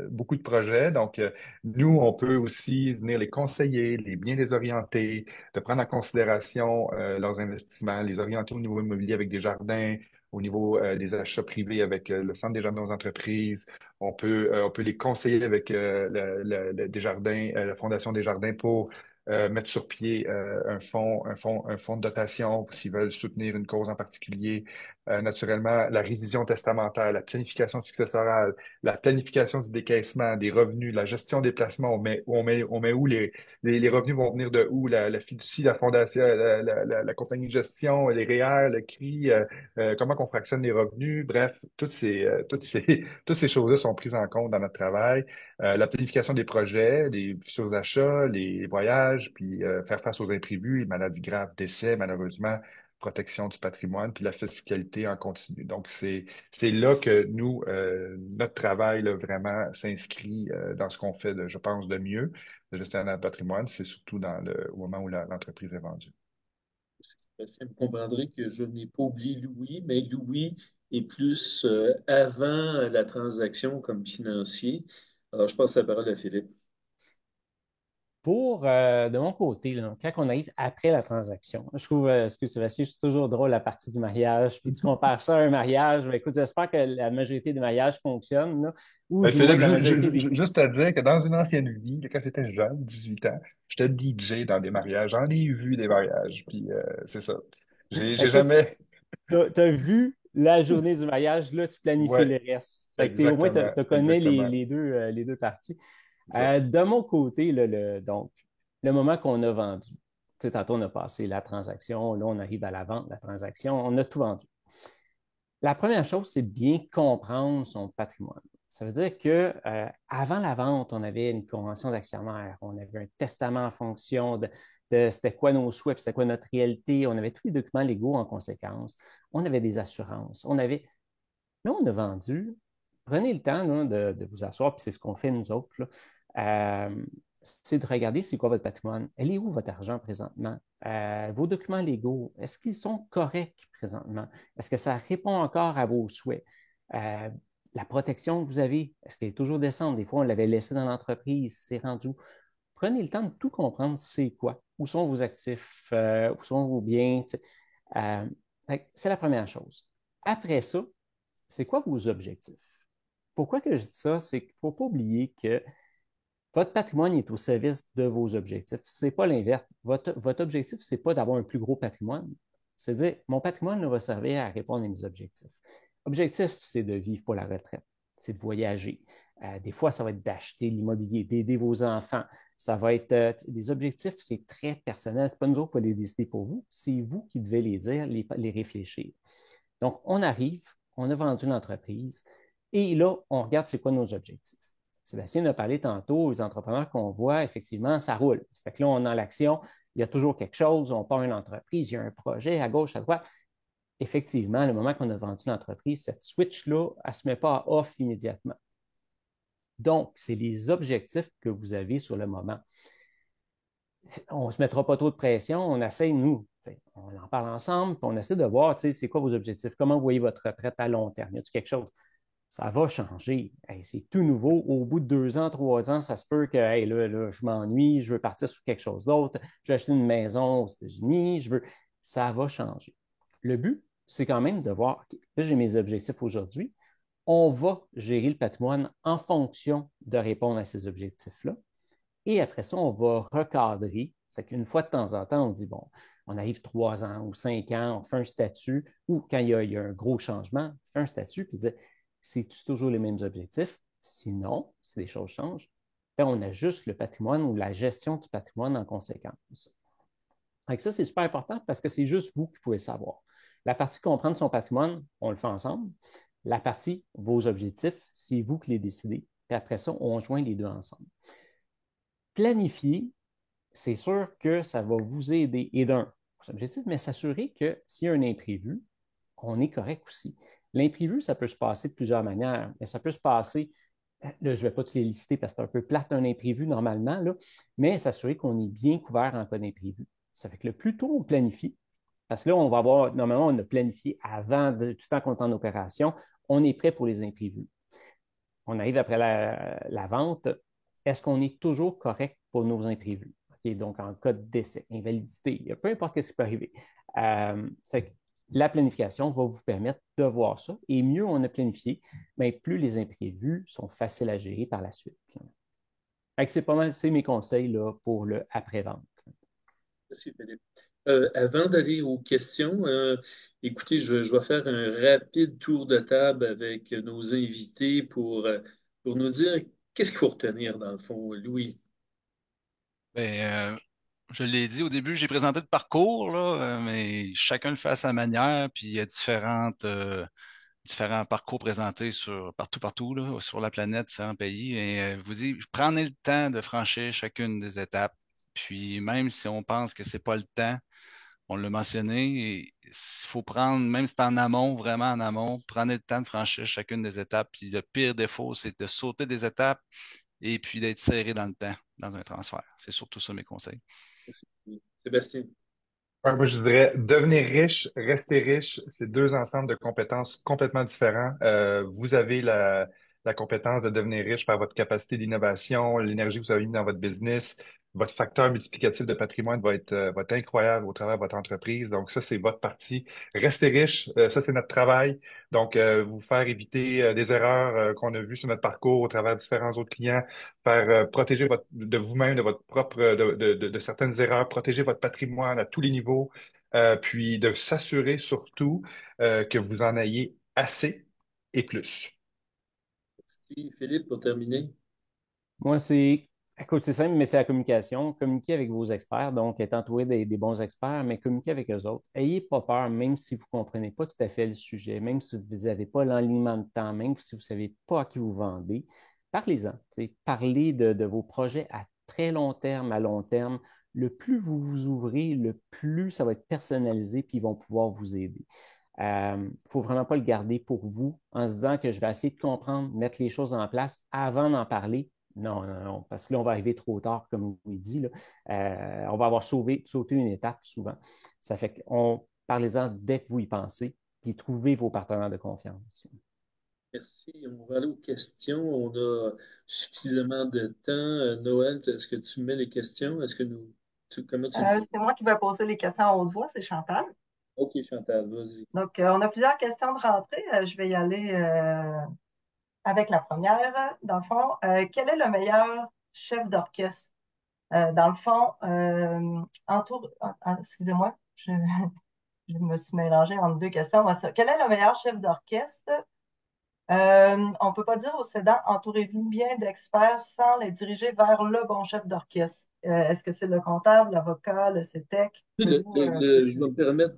beaucoup de projets, donc nous, on peut aussi venir les conseiller, les bien les orienter, de prendre en considération leurs investissements, les orienter au niveau immobilier avec des jardins, au niveau des achats privés avec le Centre des jardins aux entreprises. On peut les conseiller avec Desjardins, la Fondation Desjardins pour mettre sur pied un fonds de dotation s'ils veulent soutenir une cause en particulier. Naturellement, la révision testamentaire, la planification successorale, la planification du décaissement, des revenus, la gestion des placements, on met où les revenus vont venir de où, la fiducie, la fondation, la compagnie de gestion, les REER, le CRI, comment qu'on fractionne les revenus, bref, toutes ces choses-là sont prises en compte dans notre travail. La planification des projets, les futurs achats, les voyages, puis faire face aux imprévus, les maladies graves, décès, malheureusement, protection du patrimoine, puis la fiscalité en continu. Donc, c'est là que nous, notre travail, là, vraiment s'inscrit dans ce qu'on fait, je pense, de mieux, de gestionnaire de patrimoine. C'est surtout au moment où l'entreprise est vendue. Sébastien. Vous comprendrez que je n'ai pas oublié Louis, mais Louis est plus avant la transaction comme financier. Alors, je passe la parole à Philippe. De mon côté, là, quand on arrive après la transaction, je trouve, excuse Sébastien, c'est toujours drôle la partie du mariage. Puis tu compares ça à un mariage. Ben, écoute, j'espère que la majorité des mariages fonctionnent, là, ou du moins Philippe, que la majorité des. juste à dire que dans une ancienne vie, quand j'étais jeune, 18 ans, j'étais DJ dans des mariages. J'en ai vu des mariages, puis c'est ça. J'ai Écoute, jamais... tu as vu la journée du mariage, là, tu planifies Ouais, le reste. Fait que au moins, tu exactement, connais exactement. les deux parties. C'est ça. De mon côté, là, donc, le moment qu'on a vendu, tu sais, tantôt, on a passé la transaction, là, on arrive à la vente, la transaction, on a tout vendu. La première chose, c'est bien comprendre son patrimoine. Ça veut dire que avant la vente, on avait une convention d'actionnaire, on avait un testament en fonction de c'était quoi nos souhaits, puis c'était quoi notre réalité. On avait tous les documents légaux en conséquence. On avait des assurances. Là, on a vendu. Prenez le temps là, de vous asseoir, puis c'est ce qu'on fait nous autres, là. C'est de regarder c'est quoi votre patrimoine. Elle est où votre argent présentement? Vos documents légaux, est-ce qu'ils sont corrects présentement? Est-ce que ça répond encore à vos souhaits? Euh, la protection que vous avez, est-ce qu'elle est toujours décente? Des fois, on l'avait laissée dans l'entreprise, c'est rendu où? Prenez le temps de tout comprendre, c'est quoi? Où sont vos actifs? Où sont vos biens? Euh, c'est la première chose. Après ça, c'est quoi vos objectifs? Pourquoi que je dis ça? C'est qu'il ne faut pas oublier que votre patrimoine est au service de vos objectifs. Ce n'est pas l'inverse. Votre objectif, ce n'est pas d'avoir un plus gros patrimoine. C'est dire, mon patrimoine va servir à répondre à mes objectifs. Objectif, c'est de vivre pour la retraite, c'est de voyager. Des fois, ça va être d'acheter l'immobilier, d'aider vos enfants. Ça va être des objectifs, c'est très personnel. Ce n'est pas nous autres qui les décider pour vous, c'est vous qui devez les dire, les réfléchir. Donc, on arrive, on a vendu l'entreprise et là, on regarde c'est quoi nos objectifs. Sébastien a parlé tantôt, les entrepreneurs qu'on voit, effectivement, ça roule. Fait que là, on est dans l'action, il y a toujours quelque chose, on part une entreprise, il y a un projet à gauche, à droite. Effectivement, le moment qu'on a vendu l'entreprise, cette switch-là, elle ne se met pas à off immédiatement. Donc, c'est les objectifs que vous avez sur le moment. On ne se mettra pas trop de pression, on essaie, nous, on en parle ensemble, puis on essaie de voir, c'est quoi vos objectifs, comment vous voyez votre retraite à long terme, y a-t-il quelque chose? Ça va changer. Hey, c'est tout nouveau. Au bout de 2 ans, 3 ans, ça se peut que hey, là, je m'ennuie, je veux partir sur quelque chose d'autre, je veux acheter une maison aux États-Unis, ça va changer. Le but, c'est quand même de voir, okay, là, j'ai mes objectifs aujourd'hui, on va gérer le patrimoine en fonction de répondre à ces objectifs-là. Et après ça, on va recadrer. C'est qu'une fois de temps en temps, on dit, bon, on arrive 3 ans ou 5 ans, on fait un statut, ou quand il y a un gros changement, on fait un statut, puis dire, c'est toujours les mêmes objectifs? Sinon, si les choses changent, ben, on ajuste le patrimoine ou la gestion du patrimoine en conséquence. Donc ça, c'est super important parce que c'est juste vous qui pouvez le savoir. La partie comprendre son patrimoine, on le fait ensemble. La partie vos objectifs, c'est vous qui les décidez. Puis après ça, on joint les deux ensemble. Planifier, c'est sûr que ça va vous aider, et d'un, vos objectifs, mais s'assurer que s'il y a un imprévu, on est correct aussi. L'imprévu, ça peut se passer de plusieurs manières, mais ça peut se passer, là, je ne vais pas te les lister parce que c'est un peu plate un imprévu normalement, là, mais s'assurer qu'on est bien couvert en cas d'imprévu. Ça fait que le plus tôt on planifie, parce que là, on va avoir, normalement, on a planifié avant, tout le temps qu'on est en opération, on est prêt pour les imprévus. On arrive après la vente, est-ce qu'on est toujours correct pour nos imprévus? Okay, donc, en cas de décès, invalidité, peu importe ce qui peut arriver. La planification va vous permettre de voir ça. Et mieux on a planifié, bien, plus les imprévus sont faciles à gérer par la suite. C'est pas mal, c'est mes conseils là, pour le après-vente. Merci, Philippe. Avant d'aller aux questions, écoutez, je vais faire un rapide tour de table avec nos invités pour nous dire qu'est-ce qu'il faut retenir dans le fond, Louis. Ben, je l'ai dit au début, j'ai présenté le parcours, là, mais chacun le fait à sa manière, puis il y a différents parcours présentés partout, là, sur la planète, différents pays. Et vous dites, prenez le temps de franchir chacune des étapes. Puis même si on pense que c'est pas le temps, on l'a mentionné, il faut prendre, même si c'est en amont, vraiment en amont, prenez le temps de franchir chacune des étapes. Puis le pire défaut, c'est de sauter des étapes et puis d'être serré dans le temps, dans un transfert. C'est surtout ça mes conseils. Merci. Sébastien. Ouais, moi, je dirais devenir riche, rester riche, c'est deux ensembles de compétences complètement différents. Vous avez la compétence de devenir riche par votre capacité d'innovation, l'énergie que vous avez mis dans votre business. Votre facteur multiplicatif de patrimoine va être incroyable au travers de votre entreprise. Donc, ça, c'est votre partie. Rester riche, ça, c'est notre travail. Donc, vous faire éviter des erreurs qu'on a vues sur notre parcours au travers de différents autres clients, faire protéger de vous-même, de votre propre, de certaines erreurs, protéger votre patrimoine à tous les niveaux, puis de s'assurer surtout que vous en ayez assez et plus. Merci, Philippe, pour terminer. Moi, c'est Écoute, c'est simple, mais c'est la communication. Communiquez avec vos experts, donc être entouré des bons experts, mais communiquez avec eux autres. Ayez pas peur, même si vous ne comprenez pas tout à fait le sujet, même si vous n'avez pas l'enlignement de temps, même si vous ne savez pas à qui vous vendez. Parlez-en. Parlez de vos projets à très long terme, à long terme. Le plus vous vous ouvrez, le plus ça va être personnalisé, puis ils vont pouvoir vous aider. Il ne faut vraiment pas le garder pour vous en se disant que je vais essayer de comprendre, mettre les choses en place avant d'en parler. Non, non, non, parce que là, on va arriver trop tard, comme il dit. Là. On va avoir sauté une étape souvent. Ça fait qu'on parlez-en dès que vous y pensez, puis trouvez vos partenaires de confiance. Merci. On va aller aux questions. On a suffisamment de temps. Noël, est-ce que tu mets les questions? Comment tu le fais? C'est moi qui vais poser les questions à haute voix, c'est Chantal. OK, Chantal, vas-y. Donc, on a plusieurs questions de rentrée. Je vais y aller avec la première. Dans le fond, quel est le meilleur chef d'orchestre? Dans le fond, excusez-moi, je me suis mélangée entre deux questions. Quel est le meilleur chef d'orchestre? On ne peut pas dire au cédant, entourez-vous bien d'experts sans les diriger vers le bon chef d'orchestre. Est-ce que c'est le comptable, l'avocat, le CETEC? Pouvez-vous Je vais préciser? me permettre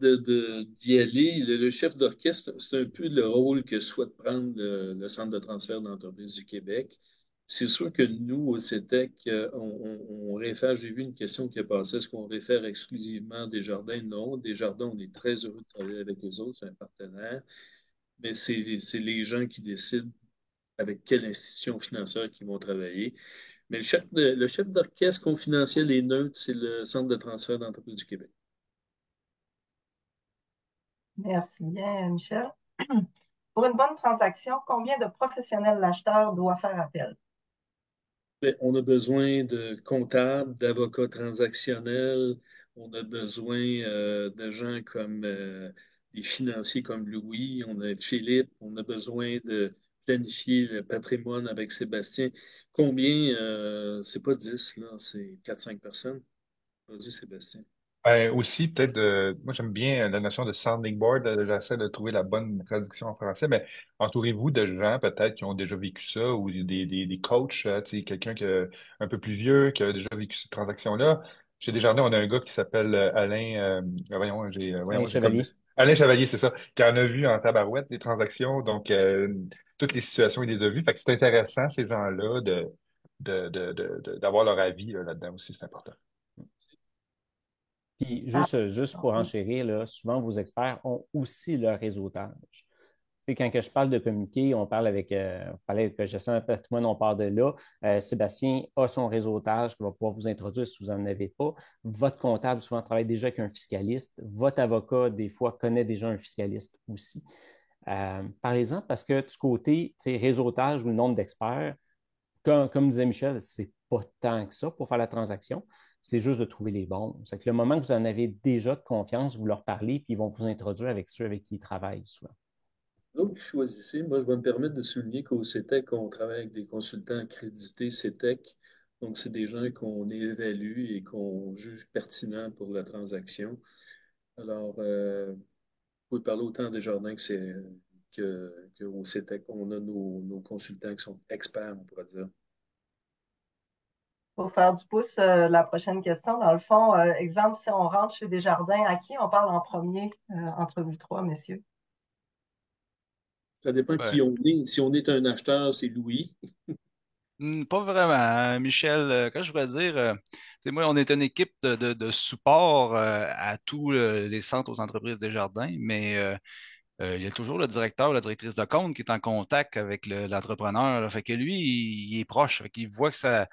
d'y aller. Le chef d'orchestre, c'est un peu le rôle que souhaite prendre le Centre de transfert d'entreprise du Québec. C'est sûr que nous, au CETEC, on réfère, j'ai vu une question qui est passée, est-ce qu'on réfère exclusivement des jardins? Non, des jardins, on est très heureux de travailler avec eux autres, c'est un partenaire, mais c'est les gens qui décident avec quelle institution financière qu'ils vont travailler. Mais le chef d'orchestre confidentiel et neutre, c'est le Centre de transfert d'entreprise du Québec. Merci bien, Michel. Pour une bonne transaction, combien de professionnels l'acheteur doit faire appel? Ben, on a besoin de comptables, d'avocats transactionnels, on a besoin de gens comme des financiers comme Louis, on a Philippe, on a besoin de planifier le patrimoine avec Sébastien. Combien? C'est pas 10 là, c'est 4 5 personnes. Vas-y, Sébastien. Aussi, peut-être, moi j'aime bien la notion de sounding board. J'essaie de trouver la bonne traduction en français, mais entourez-vous de gens peut-être qui ont déjà vécu ça ou des coachs, tu sais, quelqu'un un peu plus vieux qui a déjà vécu cette transaction-là. Chez Desjardins, on a un gars qui s'appelle Alain, Un j'ai comme chevalier. Alain Chevalier, c'est ça, qui en a vu en tabarouette des transactions, donc toutes les situations, il les a vues. Fait que c'est intéressant, ces gens-là, d'avoir leur avis là-dedans aussi, c'est important. Puis Ah, juste pour oui. enchérir, là, souvent vos experts ont aussi leur réseautage. Tu sais, quand que je parle de communiquer, on parle avec, on parlait avec le gestionnaire de patrimoine, on part de là. Sébastien a son réseautage qui va pouvoir vous introduire si vous n'en avez pas. Votre comptable souvent travaille déjà avec un fiscaliste. Votre avocat, des fois, connaît déjà un fiscaliste aussi. Parlez-en parce que du côté tu sais, réseautage ou le nombre d'experts, comme disait Michel, c'est pas tant que ça pour faire la transaction. C'est juste de trouver les bons. C'est que le moment que vous en avez déjà de confiance, vous leur parlez, puis ils vont vous introduire avec ceux avec qui ils travaillent souvent. Donc, choisissez. Moi, je vais me permettre de souligner qu'au CETEC, on travaille avec des consultants accrédités CETEC. Donc, c'est des gens qu'on évalue et qu'on juge pertinents pour la transaction. Alors, vous pouvez parler autant des jardins qu'au CETEC. On a nos consultants qui sont experts, on pourrait dire. Pour faire du pouce, la prochaine question, dans le fond, exemple, si on rentre chez Desjardins, à qui on parle en premier entre vous trois, messieurs? Ça dépend Ouais. qui on est. Si on est un acheteur, c'est Louis. Pas vraiment, hein, Michel. Quand je voudrais dire, tu sais, moi, on est une équipe de support à tous les centres aux entreprises des jardins, mais il y a toujours le directeur ou la directrice de compte qui est en contact avec l'entrepreneur, là. Fait que lui, il est proche. Fait qu'il voit que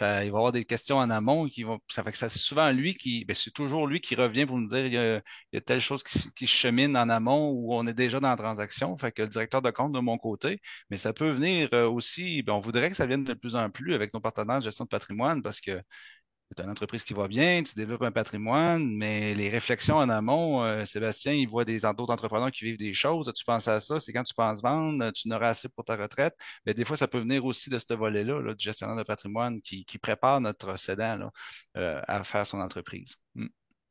il va y avoir des questions en amont ça fait que c'est souvent lui c'est toujours lui qui revient pour nous dire il y a telle chose qui chemine en amont où on est déjà dans la transaction. Fait que le directeur de compte de mon côté, mais ça peut venir aussi, on voudrait que ça vienne de plus en plus avec nos partenaires de gestion de patrimoine parce que tu une entreprise qui va bien, tu développes un patrimoine, mais les réflexions en amont, Sébastien, il voit d'autres entrepreneurs qui vivent des choses. Tu penses à ça, c'est quand tu penses vendre, tu n'auras assez pour ta retraite. Mais des fois, ça peut venir aussi de ce volet-là, là, du gestionnaire de patrimoine qui prépare notre cédant là, à faire son entreprise.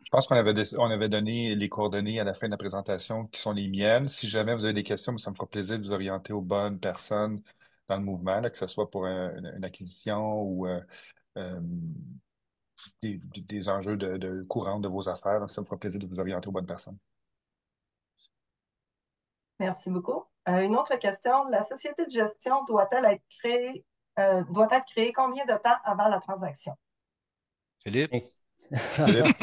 Je pense on avait donné les coordonnées à la fin de la présentation qui sont les miennes. Si jamais vous avez des questions, ça me fera plaisir de vous orienter aux bonnes personnes dans le mouvement, là, que ce soit pour une acquisition ou euh, des enjeux courants de vos affaires. Donc, ça me fera plaisir de vous orienter aux bonnes personnes. Merci beaucoup. Une autre question. La société de gestion doit être créée combien de temps avant la transaction? Philippe? Ainsi- Philippe.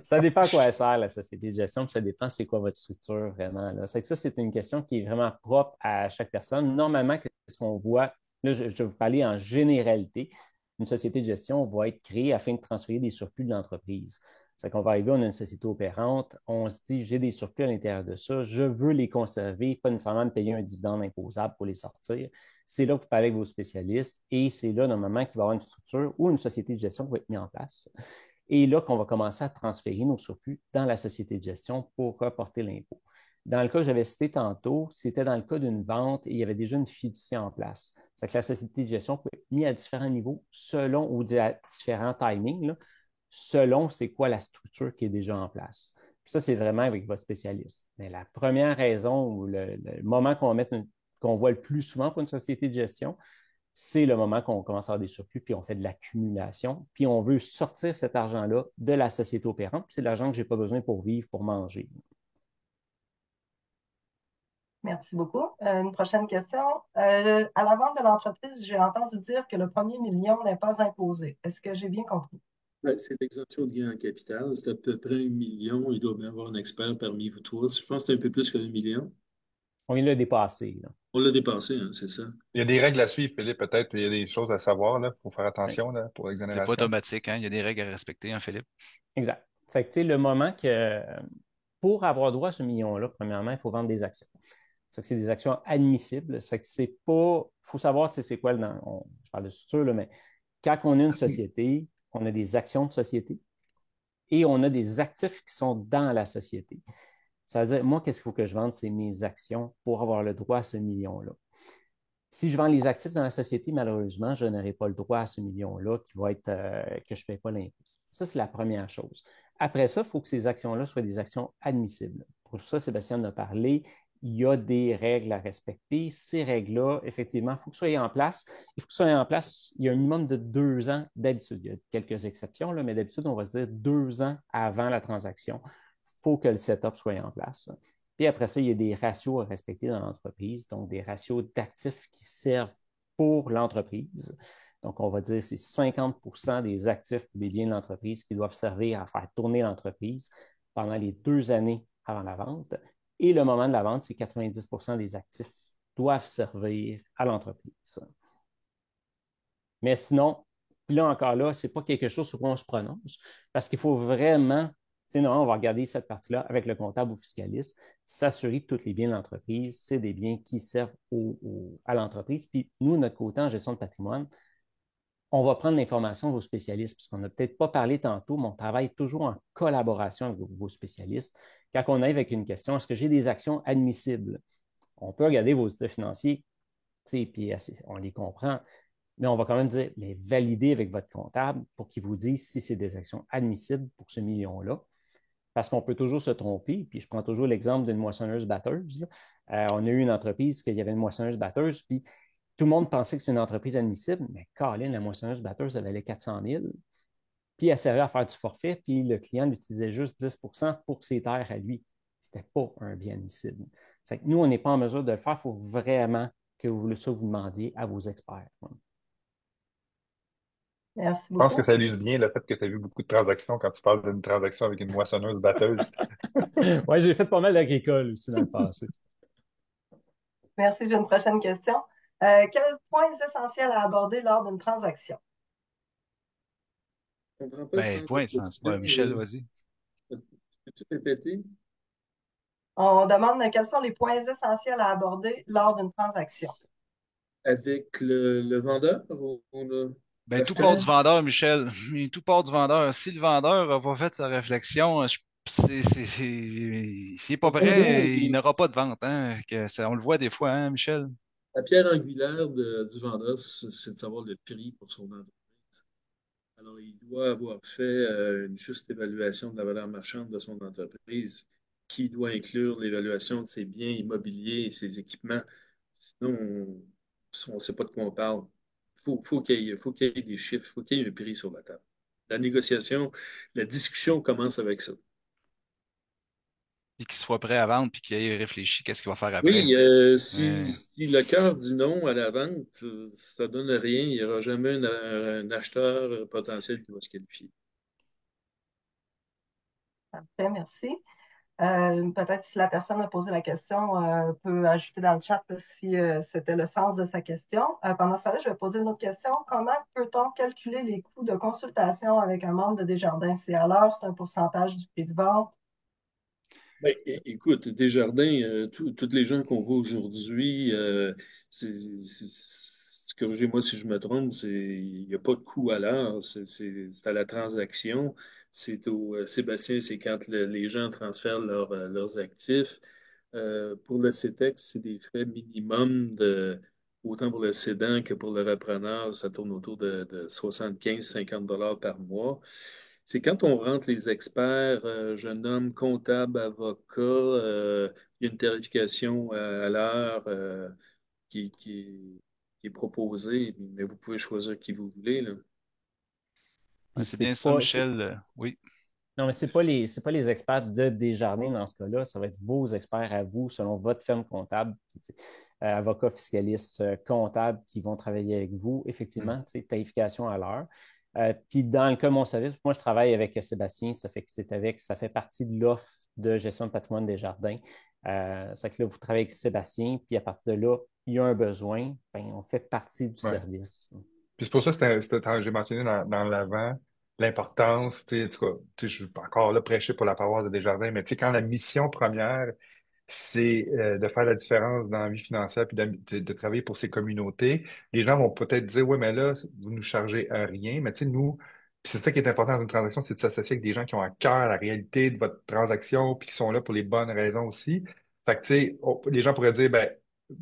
Ça dépend à quoi elle sert, la société de gestion, puis ça dépend c'est quoi votre structure vraiment, là. C'est que ça, c'est une question qui est vraiment propre à chaque personne. Normalement, qu'est-ce qu'on voit? Là, je vais vous parler en généralité. Une société de gestion va être créée afin de transférer des surplus de l'entreprise. C'est qu'on va arriver, on a une société opérante, on se dit, j'ai des surplus à l'intérieur de ça, je veux les conserver, pas nécessairement me payer un dividende imposable pour les sortir. C'est là que vous parlez avec vos spécialistes et c'est là, normalement, qu'il va y avoir une structure ou une société de gestion qui va être mise en place. Et là qu'on va commencer à transférer nos surplus dans la société de gestion pour reporter l'impôt. Dans le cas que j'avais cité tantôt, c'était dans le cas d'une vente et il y avait déjà une fiducie en place. C'est que la société de gestion peut être mise à différents niveaux selon ou à différents timings, là, selon c'est quoi la structure qui est déjà en place. Puis ça, c'est vraiment avec votre spécialiste. Mais la première raison ou le moment qu'on voit le plus souvent pour une société de gestion, c'est le moment qu'on commence à avoir des surplus, puis on fait de l'accumulation, puis on veut sortir cet argent-là de la société opérante, puis c'est de l'argent que je n'ai pas besoin pour vivre, pour manger. Merci beaucoup. Une prochaine question. À la vente de l'entreprise, j'ai entendu dire que le premier million n'est pas imposé. Est-ce que j'ai bien compris? Ouais, c'est l'exemption de gain en capital. C'est à peu près 1 million. Il doit bien y avoir un expert parmi vous tous. Je pense que c'est un peu plus que 1 million. On vient de le dépasser, là. On l'a dépassé, hein, c'est ça. Il y a des règles à suivre, Philippe. Peut-être il y a des choses à savoir, là. Il faut faire Ouais. attention, là, pour C'est pas l'exonération. automatique, hein? Il y a des règles à respecter, hein, Philippe? Exact. C'est que, tu sais, le moment que, pour avoir droit à ce million-là, premièrement, il faut vendre des actions. C'est que c'est des actions admissibles. C'est que c'est pas, il faut savoir, tu sais, c'est quoi, je parle de structure, là, mais quand on a une société, on a des actions de société et on a des actifs qui sont dans la société. Ça veut dire, moi, qu'est-ce qu'il faut que je vende? C'est mes actions pour avoir le droit à ce million-là. Si je vends les actifs dans la société, malheureusement, je n'aurai pas le droit à ce million-là qui va être que je ne paie pas l'impôt. Ça, c'est la première chose. Après ça, il faut que ces actions-là soient des actions admissibles. Pour ça, Sébastien en a parlé. Il y a des règles à respecter. Ces règles-là, effectivement, il faut que ce soit en place. Il faut que ce soit en place, il y a un minimum de 2 ans d'habitude. Il y a quelques exceptions, là, mais d'habitude, on va se dire 2 ans avant la transaction. Il faut que le setup soit en place. Puis après ça, il y a des ratios à respecter dans l'entreprise, donc des ratios d'actifs qui servent pour l'entreprise. Donc, on va dire que c'est 50 des actifs des biens de l'entreprise qui doivent servir à faire tourner l'entreprise pendant les 2 années avant la vente. Et le moment de la vente, c'est 90 des actifs doivent servir à l'entreprise. Mais sinon, puis là encore là, ce n'est pas quelque chose sur quoi on se prononce parce qu'il faut vraiment, non, on va regarder cette partie-là avec le comptable ou fiscaliste, s'assurer que tous les biens de l'entreprise, c'est des biens qui servent à l'entreprise. Puis nous, notre côté en gestion de patrimoine, on va prendre l'information de vos spécialistes, puisqu'on n'a peut-être pas parlé tantôt, mais on travaille toujours en collaboration avec vos spécialistes. Quand on arrive avec une question, est-ce que j'ai des actions admissibles? On peut regarder vos états financiers, puis on les comprend, mais on va quand même dire, les valider avec votre comptable pour qu'il vous dise si c'est des actions admissibles pour ce million-là. Parce qu'on peut toujours se tromper. Puis je prends toujours l'exemple d'une moissonneuse-batteuse. On a eu une entreprise qu'il y avait une moissonneuse-batteuse, puis tout le monde pensait que c'était une entreprise admissible, mais Colin, la moissonneuse-batteuse, elle valait 400 000. Puis elle servait à faire du forfait, puis le client l'utilisait juste 10 pour ses terres à lui. Ce n'était pas un bien admissible. C'est que nous, on n'est pas en mesure de le faire. Il faut vraiment que vous demandiez à vos experts. Merci Je pense que beaucoup. ça illustre bien le fait que tu as vu beaucoup de transactions quand tu parles d'une transaction avec une moissonneuse-batteuse. Oui, j'ai fait pas mal d'agricole aussi dans le passé. Merci. J'ai une prochaine question. Quels points essentiels à aborder lors d'une transaction? Je ne comprends pas le Ben, sens de point, la sens. question. Michel, vas-y. Peux-tu répéter? On demande quels sont les points essentiels à aborder lors d'une transaction. Avec le vendeur ou Ben, tout part l'acheteur? Euh, du vendeur, Michel. Tout part du vendeur. Si le vendeur n'a pas fait sa réflexion, s'il n'est pas prêt, il n'aura pas de vente. Hein, on le voit des fois, hein, Michel? La pierre angulaire du vendeur, c'est de savoir le prix pour son entreprise. Alors, il doit avoir fait une juste évaluation de la valeur marchande de son entreprise, qui doit inclure l'évaluation de ses biens immobiliers et ses équipements. Sinon, on ne sait pas de quoi on parle. Il faut qu'il y ait des chiffres, faut qu'il y ait un prix sur la table. La négociation, la discussion commence avec ça. Puis qu'il soit prêt à vendre, puis qu'il ait réfléchi qu'est-ce qu'il va faire après. Oui, Euh, si le cœur dit non à la vente, ça donne rien. Il n'y aura jamais un acheteur potentiel qui va se qualifier. Parfait, merci. Peut-être si la personne a posé la question, peut ajouter dans le chat là, si c'était le sens de sa question. Pendant ce temps-là, je vais poser une autre question. Comment peut-on calculer les coûts de consultation avec un membre de Desjardins? C'est à l'heure, c'est un pourcentage du prix de vente? Ben, écoute, Desjardins, toutes les gens qu'on voit aujourd'hui, corrigez-moi si je me trompe, il n'y a pas de coût à l'heure, c'est à la transaction, c'est au Sébastien, c'est quand les gens transfèrent leurs actifs. Pour le CETEX, c'est des frais minimum autant pour le cédant que pour le repreneur, ça tourne autour de 75-50 $ par mois. C'est quand on rentre les experts, jeune homme, comptable, avocat, il y a une tarification à l'heure qui, qui, qui est proposée, mais vous pouvez choisir qui vous voulez, là. ouais, Puis c'est c'est bien ça, pas, Michel. Oui. non, mais c'est pas les experts de Desjardins dans ce cas-là. Ça va être vos experts à vous, selon votre firme comptable, puis, avocats, fiscalistes, comptables qui vont travailler avec vous. Effectivement, tarification à l'heure. Puis dans le cas de mon service, moi, je travaille avec Sébastien. Ça fait que ça fait partie de l'offre de gestion de patrimoine Desjardins. Ça fait que là, vous travaillez avec Sébastien, puis à partir de là, il y a un besoin, ben, on fait partie du Ouais. service. Puis c'est pour ça que j'ai mentionné dans l'avant l'importance, tu sais, en tout cas, tu sais, je suis pas encore là prêcher pour la paroisse de Desjardins, mais tu sais, quand la mission première, c'est de faire la différence dans la vie financière puis de travailler pour ces communautés, les gens vont peut-être dire, oui, mais là, vous nous chargez rien, mais tu sais, nous, puis c'est ça qui est important dans une transaction, c'est de s'associer avec des gens qui ont à cœur la réalité de votre transaction puis qui sont là pour les bonnes raisons aussi. Fait que, tu sais, les gens pourraient dire, ben,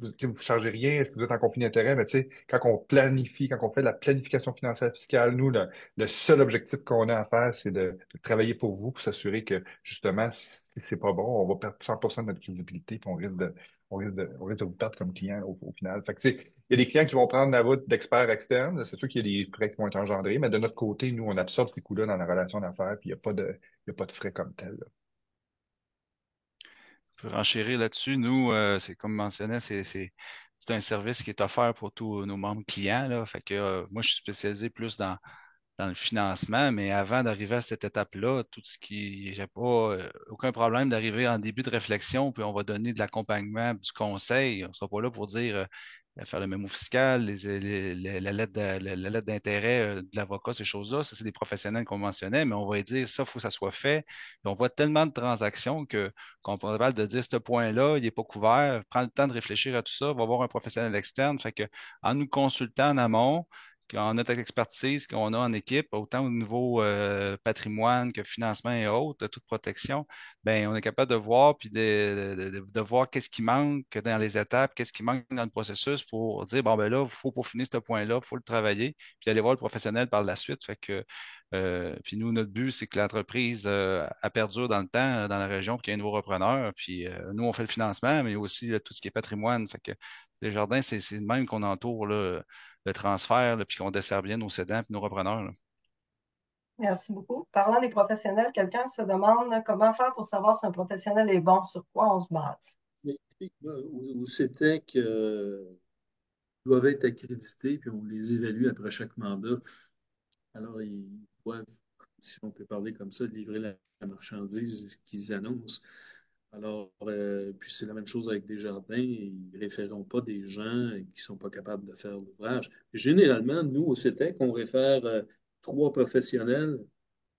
tu sais, vous ne chargez rien, est-ce que vous êtes en conflit d'intérêt? Mais tu sais, quand on planifie, quand on fait de la planification financière fiscale, nous, le seul objectif qu'on a à faire, c'est de travailler pour vous, pour s'assurer que, justement, si c'est pas bon, on va perdre 100% de notre crédibilité, puis on risque de vous perdre comme client au final. Fait que, tu sais, il y a des clients qui vont prendre la route d'experts externes, c'est sûr qu'il y a des frais qui vont être engendrés, mais de notre côté, nous, on absorbe ces coûts-là dans la relation d'affaires, puis il y a pas de frais comme tel, là. Pour renchérir là-dessus, nous, c'est comme mentionné, c'est un service qui est offert pour tous nos membres clients, là. Fait que moi, je suis spécialisé plus dans le financement, mais avant d'arriver à cette étape-là, tout ce qui, j'ai pas aucun problème d'arriver en début de réflexion, puis on va donner de l'accompagnement, du conseil. On ne sera pas là pour dire faire le mémo fiscal, la lettre d'intérêt de l'avocat, ces choses-là. Ça, c'est des professionnels qu'on mentionnait, mais on va dire ça, il faut que ça soit fait. Puis on voit tellement de transactions qu'on est capable de dire ce point-là, il n'est pas couvert. Prends le temps de réfléchir à tout ça, va voir un professionnel externe. Fait que en nous consultant en amont, en notre expertise qu'on a en équipe, autant au niveau patrimoine que financement et autres, toute protection, ben on est capable de voir puis de voir qu'est-ce qui manque dans les étapes, qu'est-ce qui manque dans le processus pour dire bon ben là, il faut peaufiner ce point-là, il faut le travailler, puis aller voir le professionnel par la suite. Fait que puis nous, notre but, c'est que l'entreprise elle perdure dans le temps, dans la région, puis qu'il y ait un nouveau repreneur. Puis nous, on fait le financement, mais aussi tout ce qui est patrimoine. Fait que les jardins, c'est le même qu'on entoure là, le transfert, là, puis qu'on dessert bien nos cédants et nos repreneurs, là. Merci beaucoup. Parlant des professionnels, quelqu'un se demande comment faire pour savoir si un professionnel est bon, sur quoi on se base. Mais, au CETEC, doivent être accrédités, puis on les évalue après chaque mandat. Alors, ils doivent, si on peut parler comme ça, livrer la marchandise qu'ils annoncent. Alors, puis c'est la même chose avec Desjardins, ils ne référeront pas des gens qui ne sont pas capables de faire l'ouvrage. Généralement, nous, au CETEC, on réfère trois professionnels.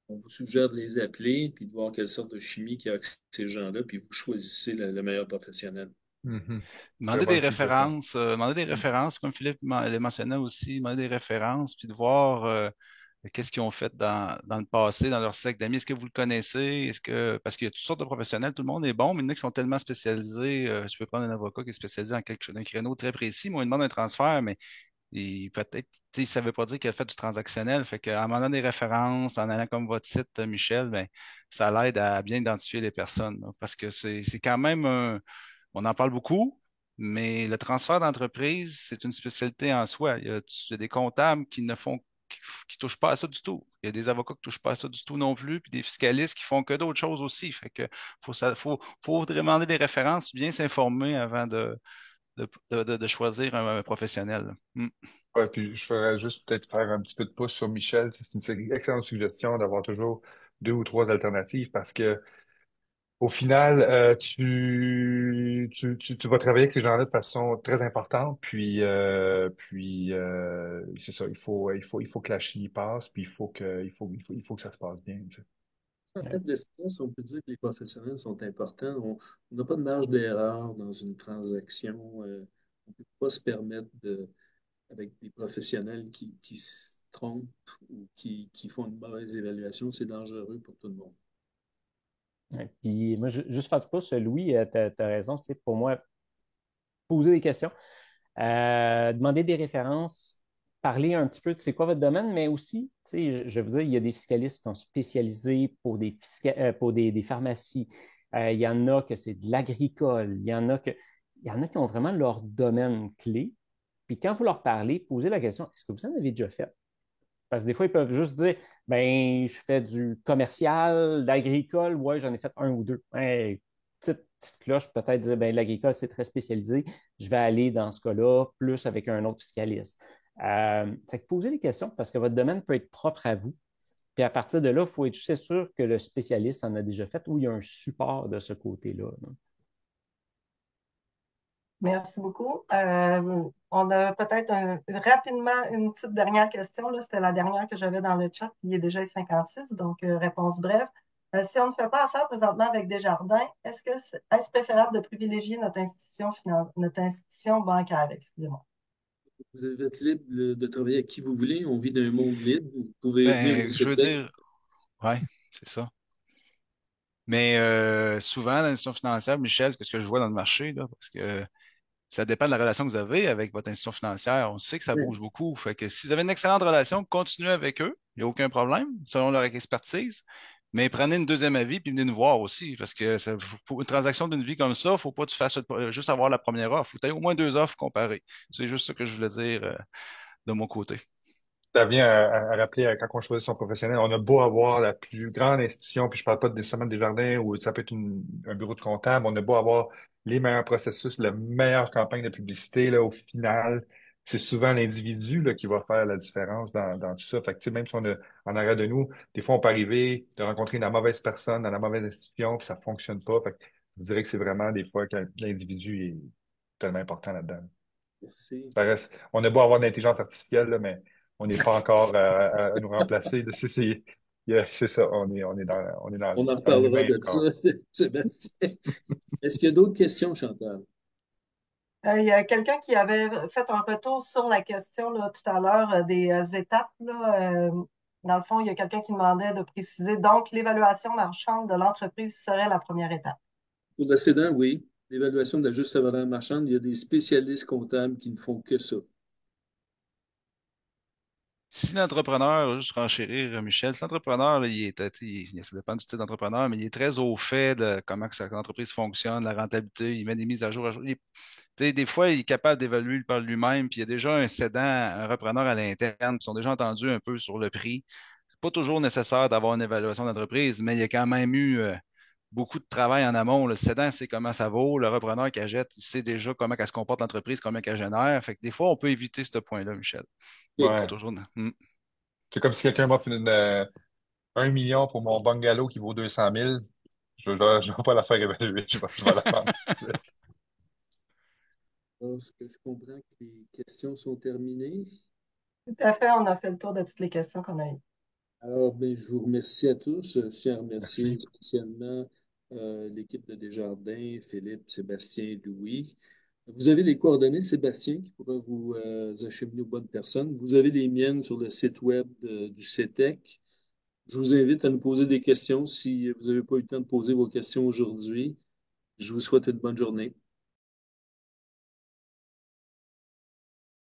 On vous suggère de les appeler, puis de voir quelle sorte de chimie qu'il y a avec ces gens-là, puis vous choisissez le meilleur professionnel. Mhm. Très Demander des bonne suggestion. références, comme Philippe le mentionnait aussi, demander des références, puis de voir qu'est-ce qu'ils ont fait dans le passé, dans leur cercle d'amis. Est-ce que vous le connaissez? Parce qu'il y a toutes sortes de professionnels, tout le monde est bon, mais il y en a qui sont tellement spécialisés. Je peux prendre un avocat qui est spécialisé dans quelque chose, d'un créneau très précis. Moi, il demande un transfert, mais peut-être, tu sais, ça ne veut pas dire qu'il a fait du transactionnel. Fait qu'en demandant des références, en allant comme votre site, Michel, ben, ça l'aide à bien identifier les personnes, là, parce que c'est quand même on en parle beaucoup, Mais le transfert d'entreprise, c'est une spécialité en soi. Il y a des comptables qui touchent pas à ça du tout. Il y a des avocats qui touchent pas à ça du tout non plus, puis des fiscalistes qui font que d'autres choses aussi. Fait que faut demander des références, bien s'informer avant de choisir un professionnel. Là. Mm. Ouais, puis je ferais juste peut-être faire un petit peu de pouce sur Michel. C'est une excellente suggestion d'avoir toujours deux ou trois alternatives parce que au final, tu vas travailler avec ces gens-là de façon très importante. Puis c'est ça. Il faut que la chimie passe. Puis il faut que ça se passe bien. Tu sais. En fait de stress, on peut dire que les professionnels sont importants. On n'a pas de marge d'erreur dans une transaction. On ne peut pas se permettre avec des professionnels qui se trompent ou qui font une mauvaise évaluation. C'est dangereux pour tout le monde. Ouais. Puis moi, juste faire du pouce, Louis, tu as raison. Tu sais, pour moi, poser des questions, demander des références, parler un petit peu de c'est quoi votre domaine, mais aussi, tu sais, je veux dire, il y a des fiscalistes qui sont spécialisés pour pour des pharmacies. Il y en a que c'est de l'agricole. Il y en a qui ont vraiment leur domaine clé. Puis quand vous leur parlez, posez la question, est-ce que vous en avez déjà fait? Parce que des fois, ils peuvent juste dire, ben, je fais du commercial, l'agricole, ouais, j'en ai fait un ou deux. Ouais, petite cloche, peut-être dire, ben, l'agricole, c'est très spécialisé. Je vais aller dans ce cas-là, plus avec un autre fiscaliste. Fait que posez des questions parce que votre domaine peut être propre à vous. Puis à partir de là, il faut être juste sûr que le spécialiste en a déjà fait ou il y a un support de ce côté-là. Là. Merci beaucoup. On a peut-être rapidement une petite dernière question. Là. C'était la dernière que j'avais dans le chat. Il est déjà 56, donc réponse brève. Si on ne fait pas affaire présentement avec Desjardins, est-ce préférable de privilégier notre institution bancaire? Excusez-moi. Vous êtes libre de travailler avec qui vous voulez. On vit dans un monde libre. Vous pouvez venir au Ben, je veux CETEC. dire, ouais, c'est ça. Mais souvent, dans l'institution financière, Michel, ce que je vois dans le marché, là, parce que ça dépend de la relation que vous avez avec votre institution financière. On sait que ça bouge beaucoup. Fait que si vous avez une excellente relation, continuez avec eux. Il n'y a aucun problème, selon leur expertise. Mais prenez une deuxième avis puis venez nous voir aussi. Parce que pour une transaction d'une vie comme ça, il ne faut pas que tu fasses juste avoir la première offre. Il faut que tu aies au moins deux offres comparées. C'est juste ça que je voulais dire de mon côté. Ça vient à rappeler quand on choisit son professionnel, on a beau avoir la plus grande institution, puis je parle pas nécessairement des jardins ou ça peut être un bureau de comptable, on a beau avoir les meilleurs processus, la meilleure campagne de publicité, là, au final, c'est souvent l'individu là, qui va faire la différence dans tout ça. Fait que, tu sais, même si on a en arrière de nous, des fois on peut arriver de rencontrer la mauvaise personne dans la mauvaise institution, puis ça fonctionne pas. Fait que je dirais que c'est vraiment des fois que l'individu est tellement important là-dedans. Merci. Ça reste, on a beau avoir de l'intelligence artificielle, là, mais on n'est pas encore à nous remplacer. C'est ça, On en dans reparlera l'humain de encore. ça, Sébastien. Est-ce qu'il y a d'autres questions, Chantal? Il y a quelqu'un qui avait fait un retour sur la question là, tout à l'heure des étapes. Là, dans le fond, il y a quelqu'un qui demandait de préciser. Donc, l'évaluation marchande de l'entreprise serait la première étape. Pour le cédant, oui. L'évaluation de la juste valeur marchande, il y a des spécialistes comptables qui ne font que ça. Si l'entrepreneur, juste renchérir, Michel, si l'entrepreneur, là, ça dépend du type d'entrepreneur, mais il est très au fait de comment que sa entreprise fonctionne, la rentabilité, il met des mises à jour. Tu sais, des fois, il est capable d'évaluer par lui-même, puis il y a déjà un cédant, un repreneur à l'interne, qui sont déjà entendus un peu sur le prix. C'est pas toujours nécessaire d'avoir une évaluation d'entreprise, mais il y a quand même eu beaucoup de travail en amont. Le cédant sait comment ça vaut, le repreneur qui achète, il sait déjà comment elle se comporte l'entreprise, comment elle génère. Fait que des fois, on peut éviter ce point-là, Michel. Pas Ouais. toujours. Hmm. C'est comme si quelqu'un m'offre 1 million pour mon bungalow qui vaut 200 000. Je vais pas la faire évaluer. Je vais la prendre tout de suite. Est-ce que je comprends que les questions sont terminées? Tout à fait, on a fait le tour de toutes les questions qu'on a eues. Alors, ben, je vous remercie à tous. Je tiens à remercier Merci. spécialement l'équipe de Desjardins, Philippe, Sébastien, Louis. Vous avez les coordonnées, Sébastien, qui pourra vous acheminer aux bonnes personnes. Vous avez les miennes sur le site web du CETEC. Je vous invite à nous poser des questions si vous n'avez pas eu le temps de poser vos questions aujourd'hui. Je vous souhaite une bonne journée.